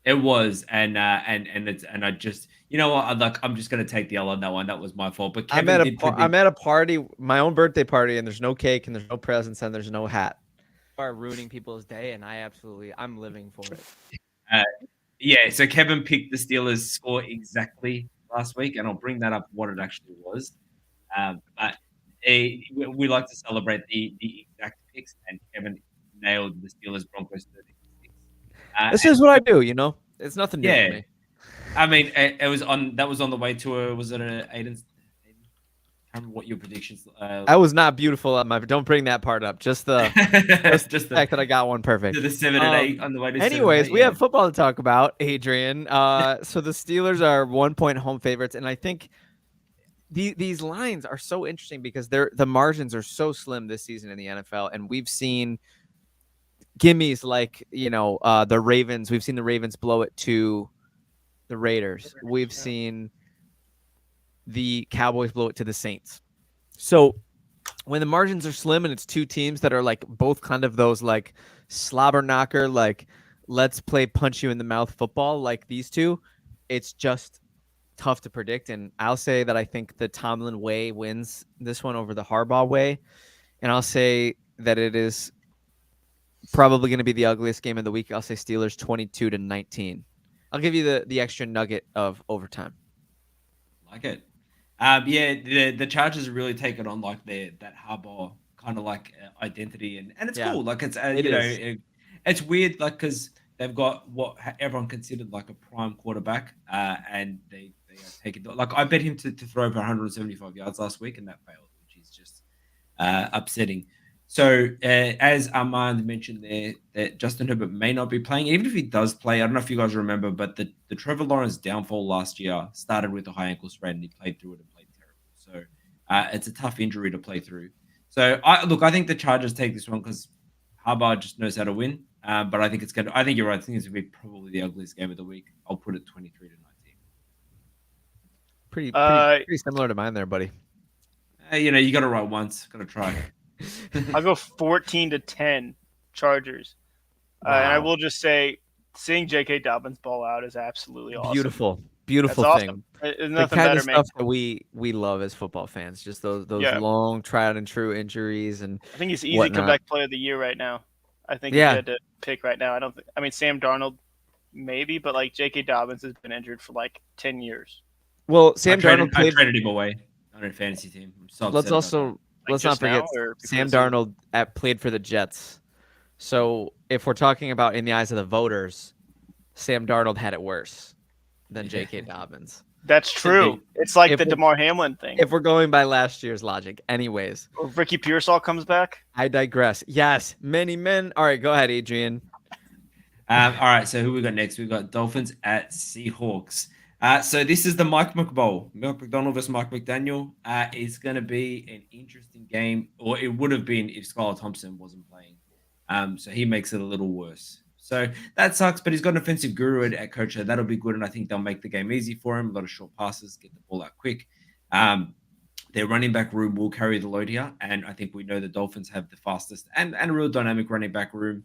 It was, and I just, you know what? I'm just gonna take the L on that one. That was my fault. But Kevin I'm at a party, my own birthday party, and there's no cake and there's no presents and there's no hat. Are ruining people's day, and I'm living for it. Yeah, so Kevin picked the Steelers score exactly last week, and I'll bring that up what it actually was. But we like to celebrate the exact picks, and Kevin nailed the Steelers Broncos 36. This is what I do, It's nothing new Yeah. for me. I mean, that was on the way to was it an Aiden? I can't remember what your predictions. I was not beautiful at my. Don't bring that part up. Just the fact that I got one perfect. The 7 and 8 on the way to. Anyways, we have football to talk about, Adrian. So the Steelers are 1-point home favorites, and I think these lines are so interesting because the margins are so slim this season in the NFL, and we've seen gimmies like the Ravens. We've seen the Ravens blow it to the Raiders. We've seen the Cowboys blow it to the Saints. So when the margins are slim and it's two teams that are like both kind of those like slobber knocker, like let's play punch you in the mouth football like these two, it's just tough to predict. And I'll say that I think the Tomlin way wins this one over the Harbaugh way. And I'll say that it is probably going to be the ugliest game of the week. I'll say Steelers 22-19. I'll give you the extra nugget of overtime. Like it. Yeah, the Chargers are really taking on like that Harbaugh kind of like identity, and it's cool. Like it's it's weird, like because they've got what everyone considered like a prime quarterback, and they take it. Like I bet him to throw over 175 yards last week, and that failed, which is just upsetting. So, as Armand mentioned there, that Justin Herbert may not be playing. Even if he does play, I don't know if you guys remember, but the Trevor Lawrence downfall last year started with a high ankle sprain, and he played through it and played terrible. So, it's a tough injury to play through. So, I think the Chargers take this one because Harbaugh just knows how to win. But I think it's I think you're right. I think it's going to be probably the ugliest game of the week. I'll put it 23-19. Pretty similar to mine there, buddy. You got to write once. Got to try. I'll go 14-10 Chargers. Wow. And I will just say, seeing J.K. Dobbins ball out is absolutely awesome. Beautiful That's thing. awesome. There's The nothing kind better, of man. stuff that we love as football fans. Just those long tried and true injuries and I think he's easy whatnot. comeback player of the year right now. I think if you had to pick right now, I mean Sam Darnold maybe, but like J.K. Dobbins has been injured for like 10 years. Well, Sam Darnold I traded him away on a fantasy team. I'm so let's not forget Sam Darnold played for the Jets. So if we're talking about in the eyes of the voters, Sam Darnold had it worse than J.K. Dobbins. That's true. It's like the DeMar Hamlin thing. If we're going by last year's logic. Anyways. Or Ricky Pearsall comes back. I digress. Yes, many men. All right, go ahead, Adrian. All right, so who we got next? We got Dolphins at Seahawks. So this is the Mike McBowl. Mike McDonald versus Mike McDaniel. It's going to be an interesting game, or it would have been if Skylar Thompson wasn't playing. So he makes it a little worse. So that sucks, but he's got an offensive guru at coach. So that'll be good, and I think they'll make the game easy for him. A lot of short passes, get the ball out quick. Their running back room will carry the load here, and I think we know the Dolphins have the fastest and a real dynamic running back room.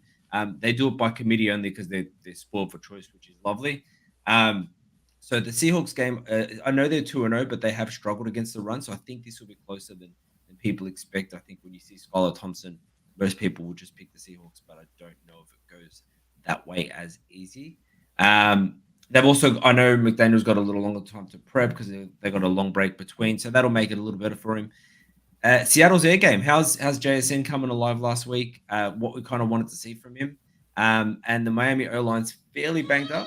They do it by committee only because they're spoiled for choice, which is lovely. So the Seahawks game, I know they're 2-0, but they have struggled against the run. So I think this will be closer than people expect. I think when you see Skylar Thompson, most people will just pick the Seahawks, but I don't know if it goes that way as easy. They've also, I know McDaniel's got a little longer time to prep because they got a long break between. So that'll make it a little better for him. Seattle's air game. How's JSN coming alive last week? What we kind of wanted to see from him. And the Miami O-line's fairly banged up.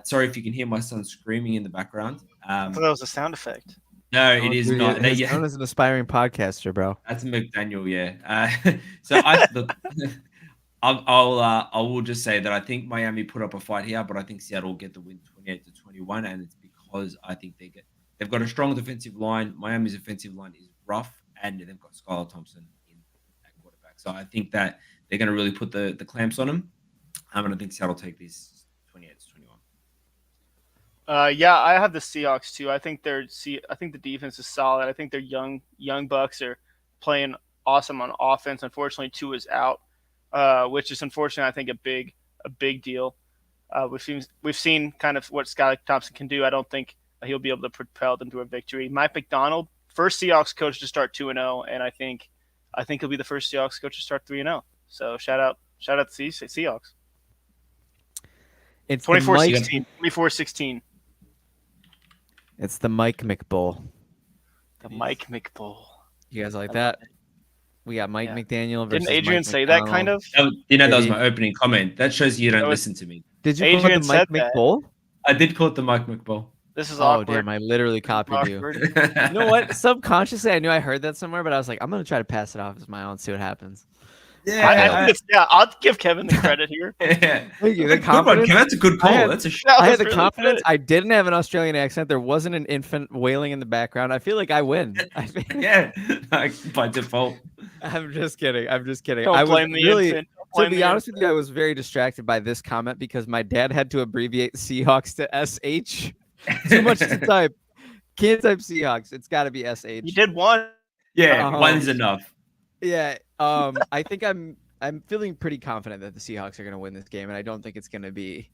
Sorry if you can hear my son screaming in the background. I thought that was a sound effect. No, it is not. He's known as an aspiring podcaster, bro. That's McDaniel, yeah. So I will just say that I think Miami put up a fight here, but I think Seattle will get the win 28-21, and it's because I think they've got a strong defensive line. Miami's offensive line is rough, and they've got Skylar Thompson in at quarterback. So I think that they're going to really put the clamps on him. And I think Seattle take this 28-21. Yeah, I have the Seahawks too. I think the defense is solid. I think their young Bucks are playing awesome on offense. Unfortunately, Tua is out, which is unfortunate. I think a big deal. We've seen kind of what Skylar Thompson can do. I don't think he'll be able to propel them to a victory. Mike McDonald, first Seahawks coach to start 2-0, and I think he'll be the first Seahawks coach to start 3-0. So shout out to the Seahawks. It's 24-16. 24-16. It's the Mike McBowl. The Mike McBowl. You guys like that? We got Mike McDaniel versus Didn't Adrian Mike say McDonald. that kind of? That was my opening comment. That shows you don't listen to me. Did you call it the Mike McBowl? I did call it the Mike McBowl. This is awkward. Oh, damn, I literally copied you. You know what? Subconsciously, I knew I heard that somewhere, but I was like, I'm going to try to pass it off as my own, see what happens. Yeah, I'll give Kevin the credit here. Thank you. The confidence. That's a good call. I had the confidence. I didn't have an Australian accent. There wasn't an infant wailing in the background. I feel like I win. Yeah, by default. I'm just kidding. Don't blame the infant. To be honest with you, I was very distracted by this comment because my dad had to abbreviate Seahawks to SH. Too much to type. Can't type Seahawks. It's got to be SH. You did one. Yeah, one's enough. Yeah. I think I'm feeling pretty confident that the Seahawks are going to win this game, and I don't think it's going to be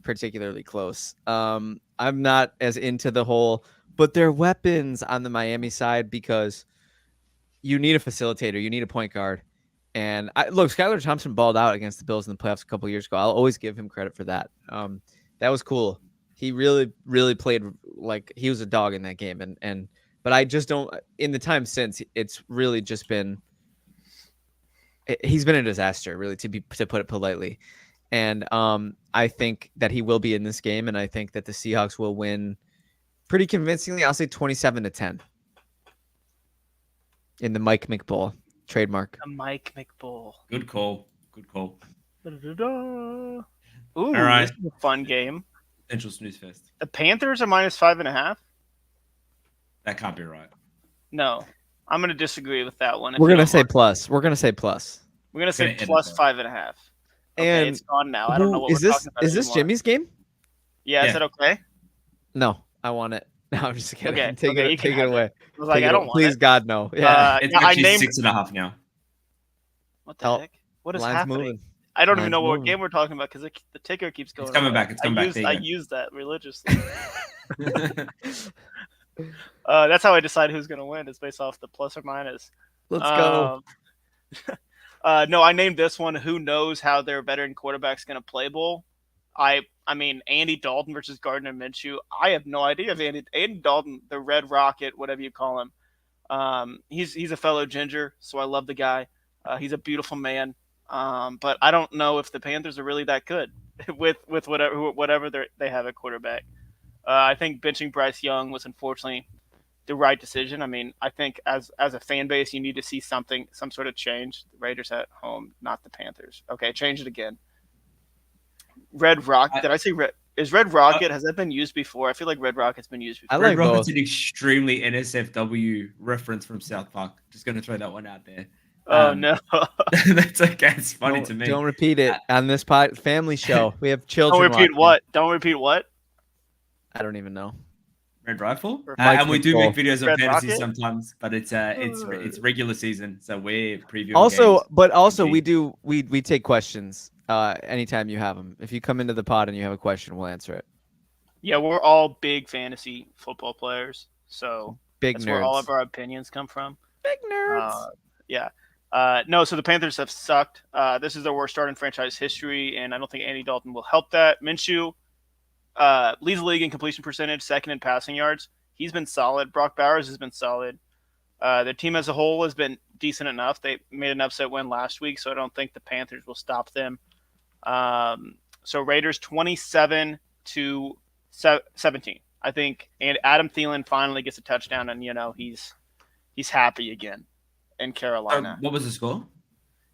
particularly close. I'm not as into the whole, but they're weapons on the Miami side because you need a facilitator, you need a point guard, and look, Skylar Thompson balled out against the Bills in the playoffs a couple years ago. I'll always give him credit for that. That was cool. He really, really played like he was a dog in that game, but I just don't. In the time since, it's really just been. He's been a disaster, really, to put it politely, and I think that he will be in this game, and I think that the Seahawks will win pretty convincingly. I'll say 27-10 in the Mike McBowl. Trademark. The Mike McBull. Good call. Good call. Ooh, All right. this is a fun game. Central Snooze Fest. The Panthers are -5.5. That can't be right. No, I'm gonna disagree with that one. We're gonna say plus. Wewe're gonna say plus. We're gonna say Gonna edit plus that. 5.5. Okay, And it's gone now. I don't know what is we're this? talking about Is this anymore. Jimmy's game? Yeah, Yeah. is that okay? No, I want it. No, I'm just kidding. Okay, Take okay, you it. can Take it have it. away. I was like, Take I it don't away. want Please, it. God, no. Yeah. It's Yeah, I actually named 6.5 now. What the Oh, heck? What is line's happening? moving. I don't even Line's know what moving. game we're talking about because the ticker keeps going. coming away. back, it's coming back. There you I go. use that religiously. That's how I decide who's gonna win. It's based off the plus or minus. Let's go. No, I named this one. Who knows how their veteran quarterback's gonna play bowl? I mean, Andy Dalton versus Gardner Minshew. I have no idea if Andy Dalton, the Red Rocket, whatever you call him. He's a fellow Ginger, so I love the guy. He's a beautiful man. But I don't know if the Panthers are really that good with whatever they have at quarterback. I think benching Bryce Young was unfortunately the right decision. I mean, I think as a fan base, you need to see some sort of change. The Raiders at home, not the Panthers. Okay, change it again. Red Rocket. Did I say red? Is Red Rocket? Has that been used before? I feel like Red Rocket's been used before. I like Red Rocket's both. an extremely NSFW reference from South Park. Just going to throw that one out there. Oh no! That's okay. It's funny to me. Don't repeat it on this family show. We have Don't children. repeat watching. what? Don't repeat what? I don't even know. Red Rifle, Mike and we do make McBull. videos on Red fantasy Rocket? sometimes, but it's regular season, so we're previewing. Also, games. but also Indeed. we take questions anytime you have them. If you come into the pod and you have a question, we'll answer it. Yeah, we're all big fantasy football players, so Big that's nerds. where all of our opinions come from. Big nerds. Yeah. No, so the Panthers have sucked. This is their worst start in franchise history, and I don't think Andy Dalton will help that. Minshew leads the league in completion percentage, second in passing yards. He's been solid. Brock Bowers has been solid. Their team as a whole has been decent enough. They made an upset win last week, so I don't think the Panthers will stop them. So Raiders 27-17. I think, and Adam Thielen finally gets a touchdown, and he's happy again in Carolina. What was the score?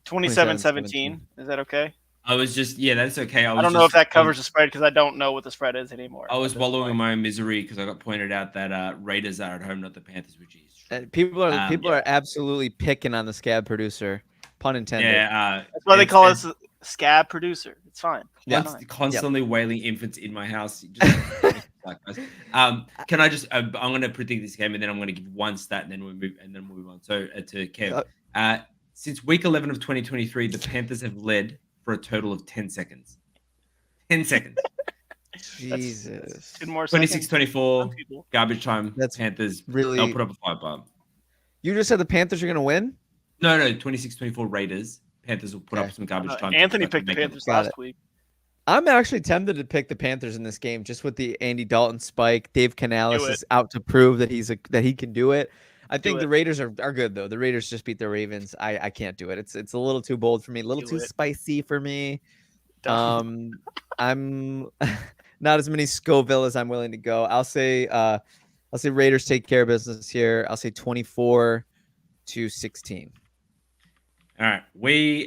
27-17. Is that okay? I was just that's okay. I don't know if that covers the spread because I don't know what the spread is anymore. I was wallowing in my own misery because I got pointed out that Raiders are at home, not the Panthers, which is People are absolutely picking on the scab producer. Pun intended. yeah. That's why they call us a scab producer. It's fine. Yeah. It's fine. Constantly wailing infants in my house. Can I just? I'm going to predict this game, and then I'm going to give one stat, and then we'll move on. So to Kev, since week 11 of 2023, the Panthers have led for a total of 10 seconds. 10 seconds. Jesus. 2 more seconds. 26-24, garbage time. That's Panthers. really. They'll put up a 5-bar. You just said the Panthers are going to win? No, 26-24 Raiders. Panthers will put up some garbage time. Anthony picked the Panthers last week. I'm actually tempted to pick the Panthers in this game just with the Andy Dalton spike. Dave Canales is out to prove that he can do it. I think the Raiders are good though. The Raiders just beat the Ravens. I can't do it. It's a little too bold for me, a little too spicy for me. I'm not as many Scoville as I'm willing to go. I'll say Raiders take care of business here. I'll say 24-16. All right,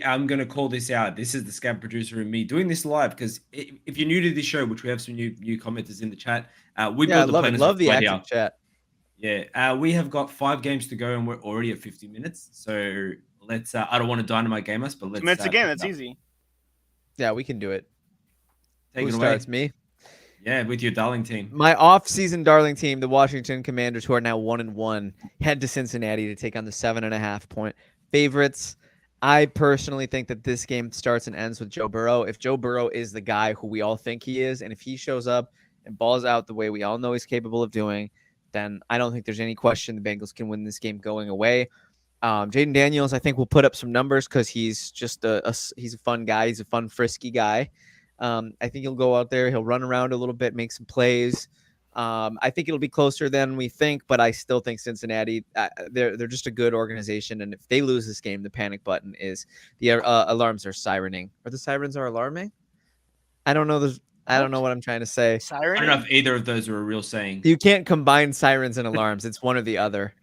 I'm going to call this out. This is the scab producer and me doing this live because if you're new to this show, which we have some new commenters in the chat, we build the love the active chat. Yeah, we have got 5 games to go and we're already at 50 minutes. So let's. I don't want to dynamite game us, but let's. 2 minutes again. That's easy. Yeah, we can do it. Take Who it away. starts? Me. Yeah, with your darling team. My off-season darling team, the Washington Commanders, who are now 1-1, head to Cincinnati to take on the 7.5-point favorites. I personally think that this game starts and ends with Joe Burrow. If Joe Burrow is the guy who we all think he is, and if he shows up and balls out the way we all know he's capable of doing, then I don't think there's any question the Bengals can win this game going away. Jaden Daniels, I think, will put up some numbers because he's just he's a fun guy. He's a fun, frisky guy. I think he'll go out there. He'll run around a little bit, make some plays. I think it'll be closer than we think, but I still think Cincinnati, they're just a good organization. And if they lose this game, the panic button is the alarms are sirening. Are the sirens are alarming? I don't know. I don't know what I'm trying to say. Siren? I don't know if either of those are a real saying. You can't combine sirens and alarms. It's one or the other.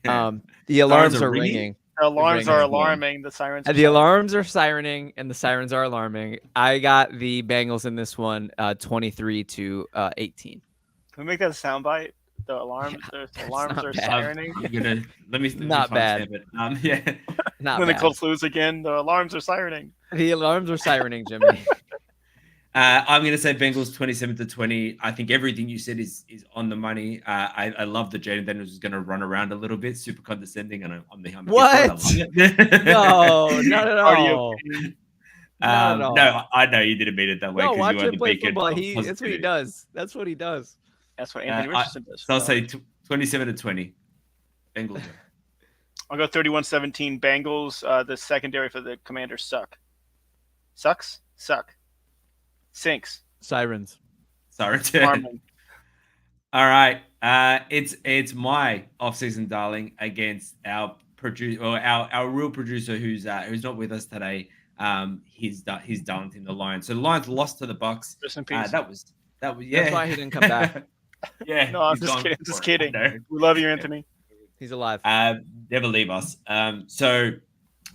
The alarms are ringing. The alarms are ring as well. alarming. The sirens. The alarms are sirening and the sirens are alarming. I got the Bengals in this one, 23-18. Can we make that a soundbite? The alarms. Yeah, The alarms not are bad. sirening. I'm gonna let me Not bad. timestamp it. Yeah. Not When the bad. Colts lose again, the alarms are sirening. The alarms are sirening, Jimmy. I'm going to say Bengals 27-20. I think everything you said is on the money. I love that Jaden Daniels is going to run around a little bit, super condescending, and I'm here for it. I love it. No, not at all. Not at all. No, I know you didn't mean it that way No, because watch you are him the play beacon. football. of That's what he positivity. does. That's what he does. That's what Anthony Richardson does. So I'll say 27-20. Bengals. I'll go 31-17 Bengals. The secondary for the Commanders suck. Sucks? Suck. Sinks. Sirens. Sorry. Farming. All right. It's my off-season darling against our producer, or our real producer who's not with us today. He's darling the Lions. So the Lions lost to the Bucks. Rest in peace. That was yeah. That's why he didn't come back. Yeah. No, I'm he's just gone kidding. for Just it. kidding. I know. We love you, Anthony. He's alive. Never leave us. So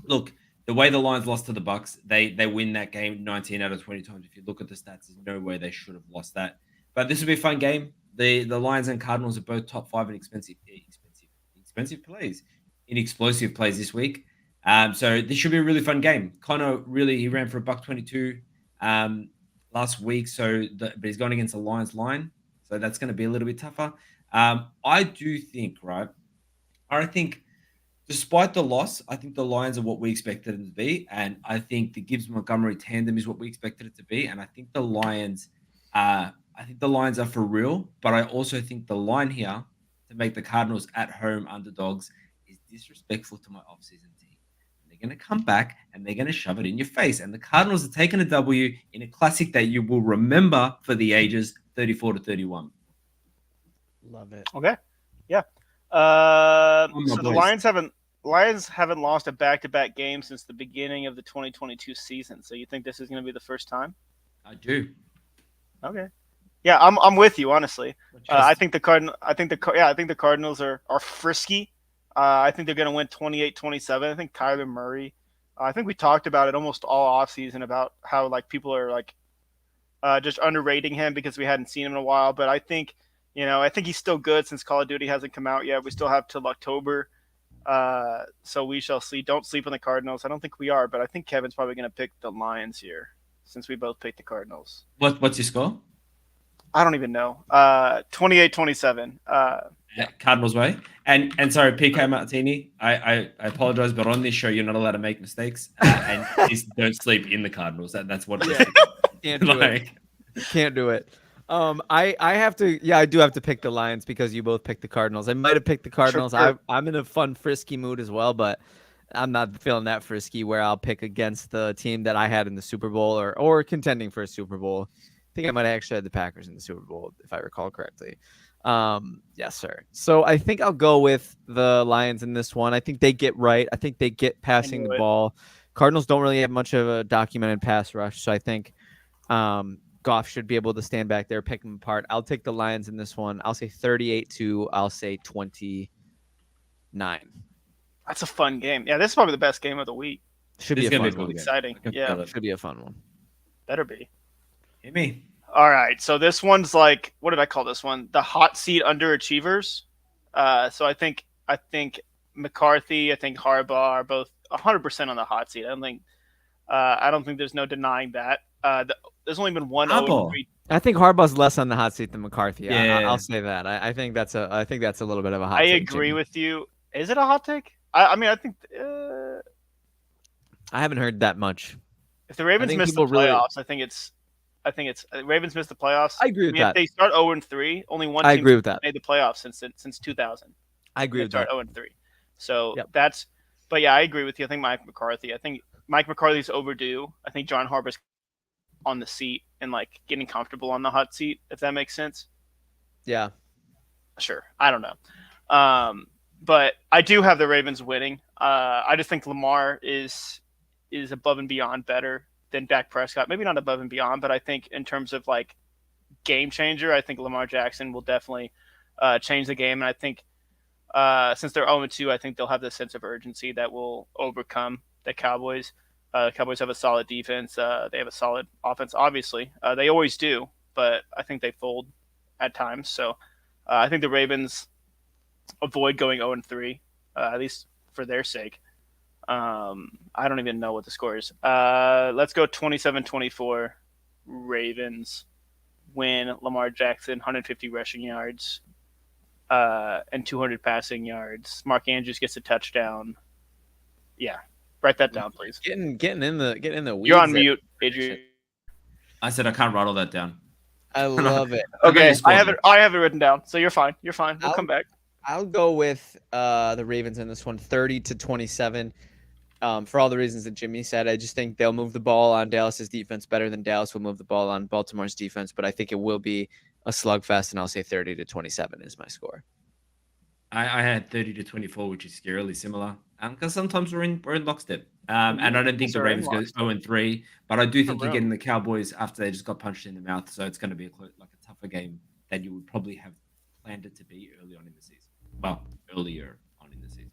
look, the way the Lions lost to the Bucks, they win that game 19 out of 20 times. If you look at the stats, there's no way they should have lost that. But this will be a fun game. The Lions and Cardinals are both top 5 in expensive plays, in explosive plays this week. So this should be a really fun game. Connor he ran for $122 last week, but he's gone against the Lions line, so that's going to be a little bit tougher. I do think, right? I think despite the loss, I think the Lions are what we expected them to be, and I think the Gibbs-Montgomery tandem is what we expected it to be, and I think the Lions are for real, but I also think the line here to make the Cardinals at home underdogs is disrespectful to my offseason team. And they're going to come back and they're going to shove it in your face, and the Cardinals are taking a W in a classic that you will remember for the ages, 34-31. Love it. Okay. Yeah. So the boys. Lions haven't lost a back-to-back game since the beginning of the 2022 season. So you think this is going to be the first time? I do. Okay. Yeah, I'm with you, honestly. I think the Cardinals are frisky. I think they're going to win 28-27. I think Kyler Murray. I think we talked about it almost all offseason about how like people are just underrating him because we hadn't seen him in a while. But I think he's still good since Call of Duty hasn't come out yet. We still have till October. So we shall see. Don't sleep on the Cardinals. I don't think we are, but I think Kevin's probably going to pick the Lions here since we both picked the Cardinals. What's your score? I don't even know. 28-27. Cardinals way. And sorry, PK Martini, I apologize, but on this show you're not allowed to make mistakes, and just don't sleep in the Cardinals. That's what it is. Can't do it. Can't do it. I have to. Yeah, I do have to pick the Lions because you both picked the Cardinals. I might have picked the Cardinals. Sure. I'm in a fun, frisky mood as well, but I'm not feeling that frisky where I'll pick against the team that I had in the Super Bowl or contending for a Super Bowl. I think I might have actually had the Packers in the Super Bowl if I recall correctly. Yes, sir. So I think I'll go with the Lions in this one. I think they get right. I think they get passing the ball. Cardinals don't really have much of a documented pass rush, so I think Goff should be able to stand back there, pick them apart. I'll take the Lions in this one. I'll say 38-29. That's a fun game. Yeah, this is probably the best game of the week. Should be a fun one. Exciting. Yeah, should be a fun one. Better be. Hit me. All right, so this one's like, what did I call this one? The hot seat underachievers. So I think McCarthy, I think Harbaugh are both 100% on the hot seat. I don't think there's no denying that. There's only been one 0-3. I think Harbaugh's less on the hot seat than McCarthy. Yeah. I'll say that. I think that's a little bit of a hot take. I agree with you. Is it a hot take? I think I haven't heard that much. if the Ravens miss the playoffs, I think it's Ravens missed the playoffs. I agree with that. If they start 0-3, only one team made the playoffs since 2000. I agree with that. 0-3. So but yeah, I agree with you. I think Mike McCarthy's overdue. I think John Harbaugh's on the seat and like getting comfortable on the hot seat, if that makes sense. Yeah. Sure. I don't know. But I do have the Ravens winning. I just think Lamar is above and beyond better than Dak Prescott. Maybe not above and beyond, but I think in terms of like game changer, I think Lamar Jackson will definitely change the game. And I think Since they're 0-2, I think they'll have this sense of urgency that will overcome the Cowboys. The Cowboys have a solid defense. They have a solid offense, obviously. They always do, but I think they fold at times. So I think the Ravens avoid going 0-3, at least for their sake. I don't even know what the score is. Let's go 27-24. Ravens win. Lamar Jackson, 150 rushing yards and 200 passing yards. Mark Andrews gets a touchdown. Yeah, write that down, please. Getting in the weeds. You're on mute, Adrian. I said I can't write all that down. I love it. Okay, I have it written down, so you're fine. You're fine. We'll come back. I'll go with the Ravens in this one, 30-27. For all the reasons that Jimmy said, I just think they'll move the ball on Dallas's defense better than Dallas will move the ball on Baltimore's defense. But I think it will be a slugfest, and I'll say 30-27 is my score. I had 30-24, which is scarily similar. Because sometimes we're in lockstep. And I don't think the Ravens go 0-3, but I do think you're getting the Cowboys after they just got punched in the mouth. So it's going to be a tougher game than you would probably have planned it to be early on in the season. Well, earlier on in the season.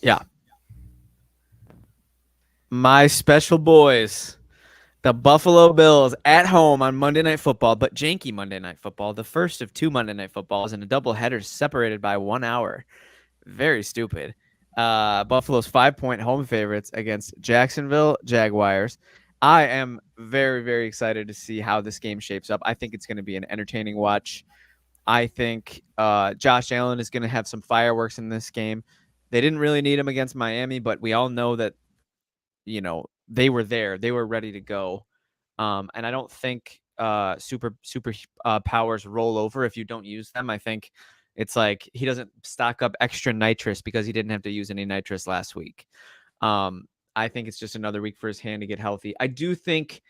Yeah. My special boys, the Buffalo Bills at home on Monday Night Football, but janky Monday Night Football, the first of 2 Monday Night Footballs and a doubleheader separated by 1 hour. Very stupid. Buffalo's 5-point home favorites against Jacksonville Jaguars. I am very, very excited to see how this game shapes up. I think it's going to be an entertaining watch. I think Josh Allen is going to have some fireworks in this game. They didn't really need him against Miami, but we all know that, they were there. They were ready to go. And I don't think super powers roll over if you don't use them. I think it's like he doesn't stock up extra nitrous because he didn't have to use any nitrous last week. I think it's just another week for his hand to get healthy. I do think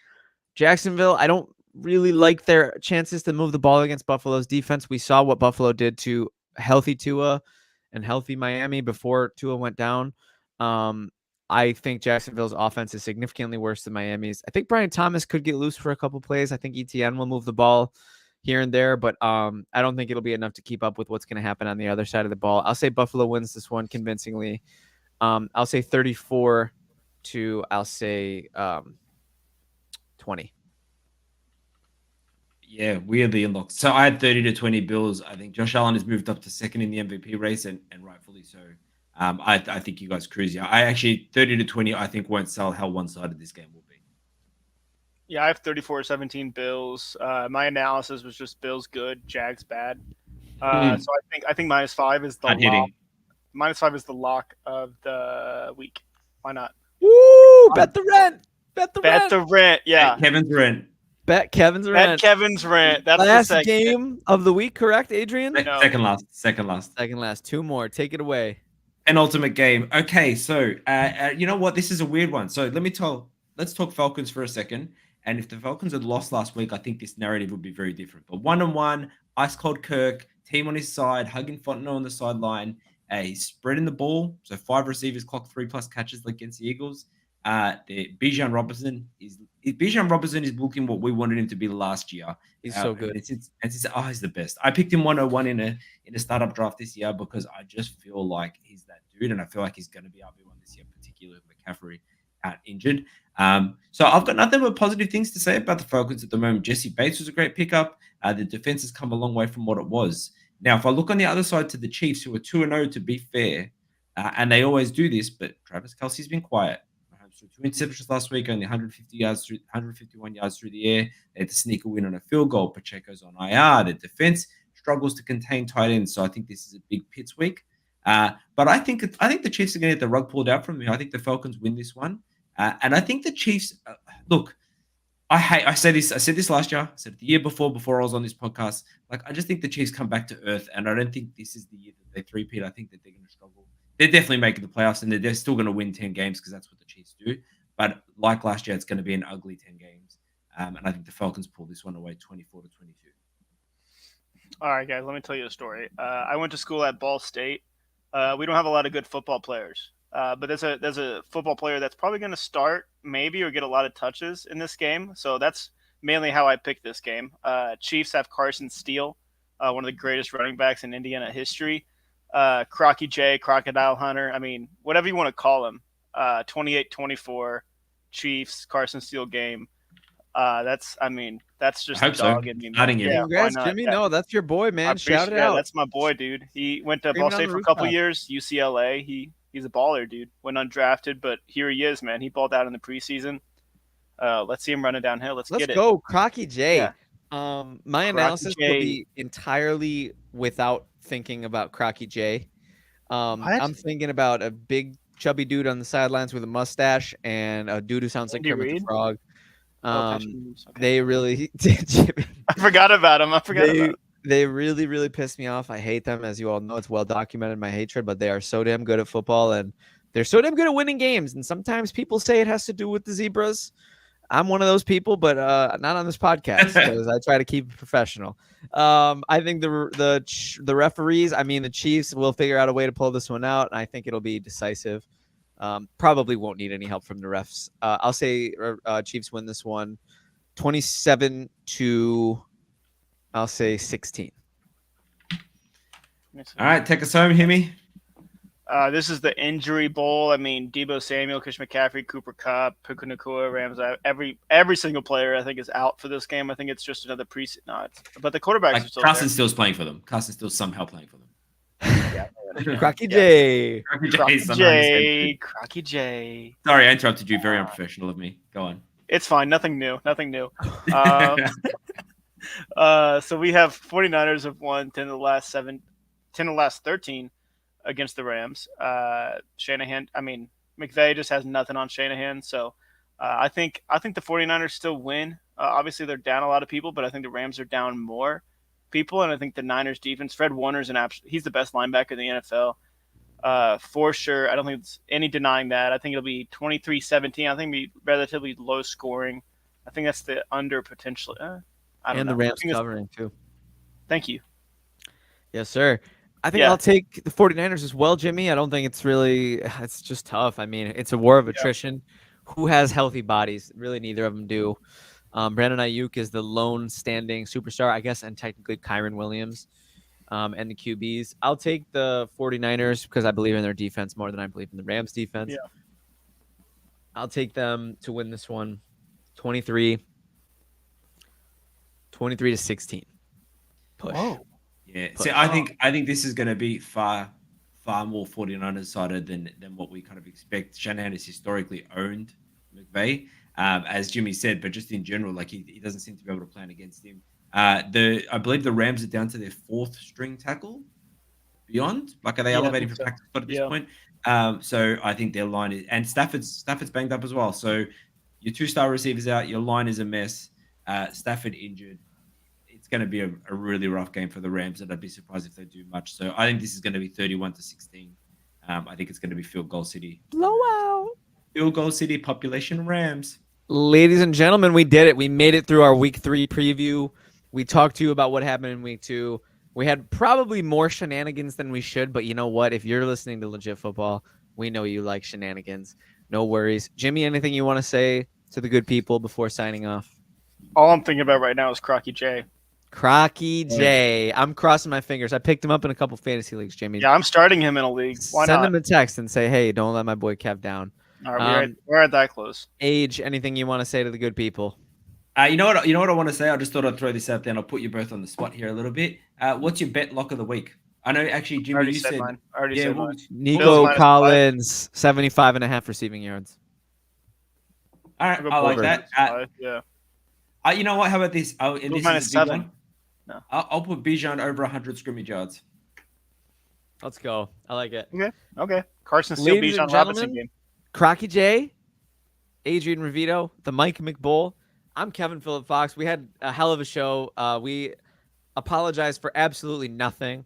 Jacksonville, I don't really like their chances to move the ball against Buffalo's defense. We saw what Buffalo did to healthy Tua and healthy Miami before Tua went down. I think Jacksonville's offense is significantly worse than Miami's. I think Brian Thomas could get loose for a couple plays. I think ETN will move the ball here and there, but I don't think it'll be enough to keep up with what's going to happen on the other side of the ball. I'll say Buffalo wins this one convincingly. I'll say 34 to, I'll say 20. Yeah, weirdly in lock. So I had 30-20 Bills. I think Josh Allen has moved up to second in the MVP race, and rightfully so. I think you guys cruise. Yeah, I actually 30-20. I think won't sell how one-sided this game will be. Yeah, I have 34-17 Bills. My analysis was just Bills good, Jags bad. So I think -5 is the lock. -5 is the lock of the week. Why not? Woo! Bet the rent. Bet the rent. Yeah. Kevin's rent. Bet Kevin's rent. Bet Kevin's rent. That's last the game of the week, correct, Adrian? No. Second last. Second last. 2 more. Take it away. Penultimate game. Okay, so you know what? This is a weird one. So let's talk Falcons for a second. And if the Falcons had lost last week, I think this narrative would be very different. But 1-1, ice cold Kirk, team on his side, hugging Fontenot on the sideline. He's spreading the ball. So 5 receivers clock 3+ catches against the Eagles. Bijan Robinson is looking what we wanted him to be last year. He's so good. He's the best. I picked him 101 in a startup draft this year because I just feel like he's that dude, and I feel like he's going to be RB1 this year, particularly with McCaffrey out injured. So I've got nothing but positive things to say about the Falcons at the moment. Jesse Bates was a great pickup. The defense has come a long way from what it was. Now, if I look on the other side to the Chiefs, who are 2-0 to be fair, and they always do this, but Travis Kelce's been quiet. So 2 interceptions last week, only 151 yards through the air. They had to sneak a win on a field goal. Pacheco's on IR. The defense struggles to contain tight ends. So I think this is a big Pitts week. But I think the Chiefs are going to get the rug pulled out from me. I think the Falcons win this one. And I think the Chiefs, look, I said this last year. I said it the year before I was on this podcast. Like, I just think the Chiefs come back to earth, and I don't think this is the year that they three-peat. I think that they're going to struggle. They're definitely making the playoffs, and they're still going to win 10 games because that's what the Chiefs do. But like last year, it's going to be an ugly 10 games. And I think the Falcons pull this one away 24-22. All right, guys, let me tell you a story. I went to school at Ball State. We don't have a lot of good football players. But there's a football player that's probably going to start maybe or get a lot of touches in this game. So that's mainly how I picked this game. Chiefs have Carson Steele, one of the greatest running backs in Indiana history. Crocky J, Crocodile Hunter. I mean, whatever you want to call him. 28-24, Chiefs, Carson Steele game. That's just I the hope so. dog in me, man. Starting him. Yeah, why Congrats, not? Jimmy. Yeah. No, that's your boy, I man. Shout appreciate it out. That's my boy, dude. He went to Screaming Ball on State the for a couple rooftop. years, UCLA. He's a baller, dude. Went undrafted, but here he is, man. He balled out in the preseason. Let's see him running downhill. Let's Let's get go, Crocky J. Yeah. My Crocky analysis will J. be entirely without thinking about Crocky J. What? I'm thinking about a big chubby dude on the sidelines with a mustache and a dude who sounds like Andy Kermit the Reid? Frog. Patrick Mahomes. Okay. They really Jimmy, I forgot about him. they really, really pissed me off. I hate them, as you all know. It's well documented, my hatred, but they are so damn good at football and they're so damn good at winning games. And sometimes people say it has to do with the Zebras. I'm one of those people, but not on this podcast because I try to keep it professional. I think the referees, I mean, the Chiefs will figure out a way to pull this one out, and I think it'll be decisive. Probably won't need any help from the refs. I'll say Chiefs win this one 27 to, I'll say 16. All right, take us home, Himmy. This is the injury bowl. I mean, Debo Samuel, Christian McCaffrey, Cooper Kupp, Puka Nacua, Rams. Every single player I think is out for this game. I think it's just another preseason. No, but the quarterbacks are still Carson Steele's playing for them. Carson Steele's somehow playing for them. there. Crocky J. Crocky J. Sorry, I interrupted you. Very unprofessional of me. Go on. It's fine. Nothing new. So we have 49ers have won 10 of the last 13 against the Rams. Shanahan, McVay just has nothing on Shanahan. So I think the 49ers still win. Obviously, they're down a lot of people, but I think the Rams are down more people. And I think the Niners defense, Fred Warner's he's the best linebacker in the NFL. For sure. I don't think there's any denying that. I think it'll be 23-17. I think it'll be relatively low scoring. I think that's the under potentially. I don't know. The Rams covering too. Thank you. Yes, sir. I think I'll take the 49ers as well, Jimmy. I don't think it's just tough. I mean, it's a war of attrition. Who has healthy bodies? Really, neither of them do. Brandon Ayuk is the lone standing superstar, I guess, and technically Kyron Williams and the QBs. I'll take the 49ers because I believe in their defense more than I believe in the Rams defense. Yeah. I'll take them to win this one 23 to 16. Push. Whoa. Yeah. See, I think this is going to be far more 49ers sided than what we kind of expect. Shanahan has historically owned McVay, as Jimmy said, but just in general, like he doesn't seem to be able to plan against him. I believe the Rams are down to their fourth string tackle. Beyond, like, are they elevating for practice at this point? So I think their line is, and Stafford's banged up as well. So your 2-star receivers out, your line is a mess. Stafford injured. It's going to be a really rough game for the Rams, and I'd be surprised if they do much. So I think this is going to be 31-16. I think it's going to be field goal city. Blowout. Field goal city, population Rams. Ladies and gentlemen, we did it. We made it through our week 3 preview. We talked to you about what happened in week 2. We had probably more shenanigans than we should, but you know what? If you're listening to Legit Football, we know you like shenanigans. No worries. Jimmy, anything you want to say to the good people before signing off? All I'm thinking about right now is Crocky J. Crocky J. I'm crossing my fingers. I picked him up in a couple fantasy leagues, Jimmy. Yeah, I'm starting him in a league. Why Send not? him a text and say, hey, don't let my boy Kev down. All right, we're at that close. Age, anything you want to say to the good people? You know what I want to say? I just thought I'd throw this out there and I'll put you both on the spot here a little bit. What's your bet lock of the week? I know, actually, Jimmy, you said mine. I already said mine. Nico Collins, 75.5 receiving yards. All right, I like that. Yeah. You know what? How about this? Minus 7. No. I'll put Bijan over 100 scrimmage yards. Let's go. I like it. Okay. Carson Steele, Bijan Robinson game. Crocky J, Adrian Revito, the Mike McBull. I'm Kevin Phillip Fox. We had a hell of a show. We apologize for absolutely nothing.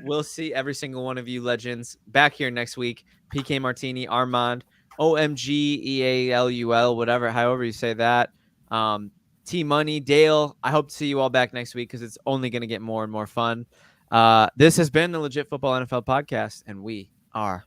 We'll see every single one of you legends back here next week. PK Martini, Armand, OMGEALUL, however you say that. T Money, Dale. I hope to see you all back next week because it's only going to get more and more fun. This has been the Legit Football NFL podcast, and we are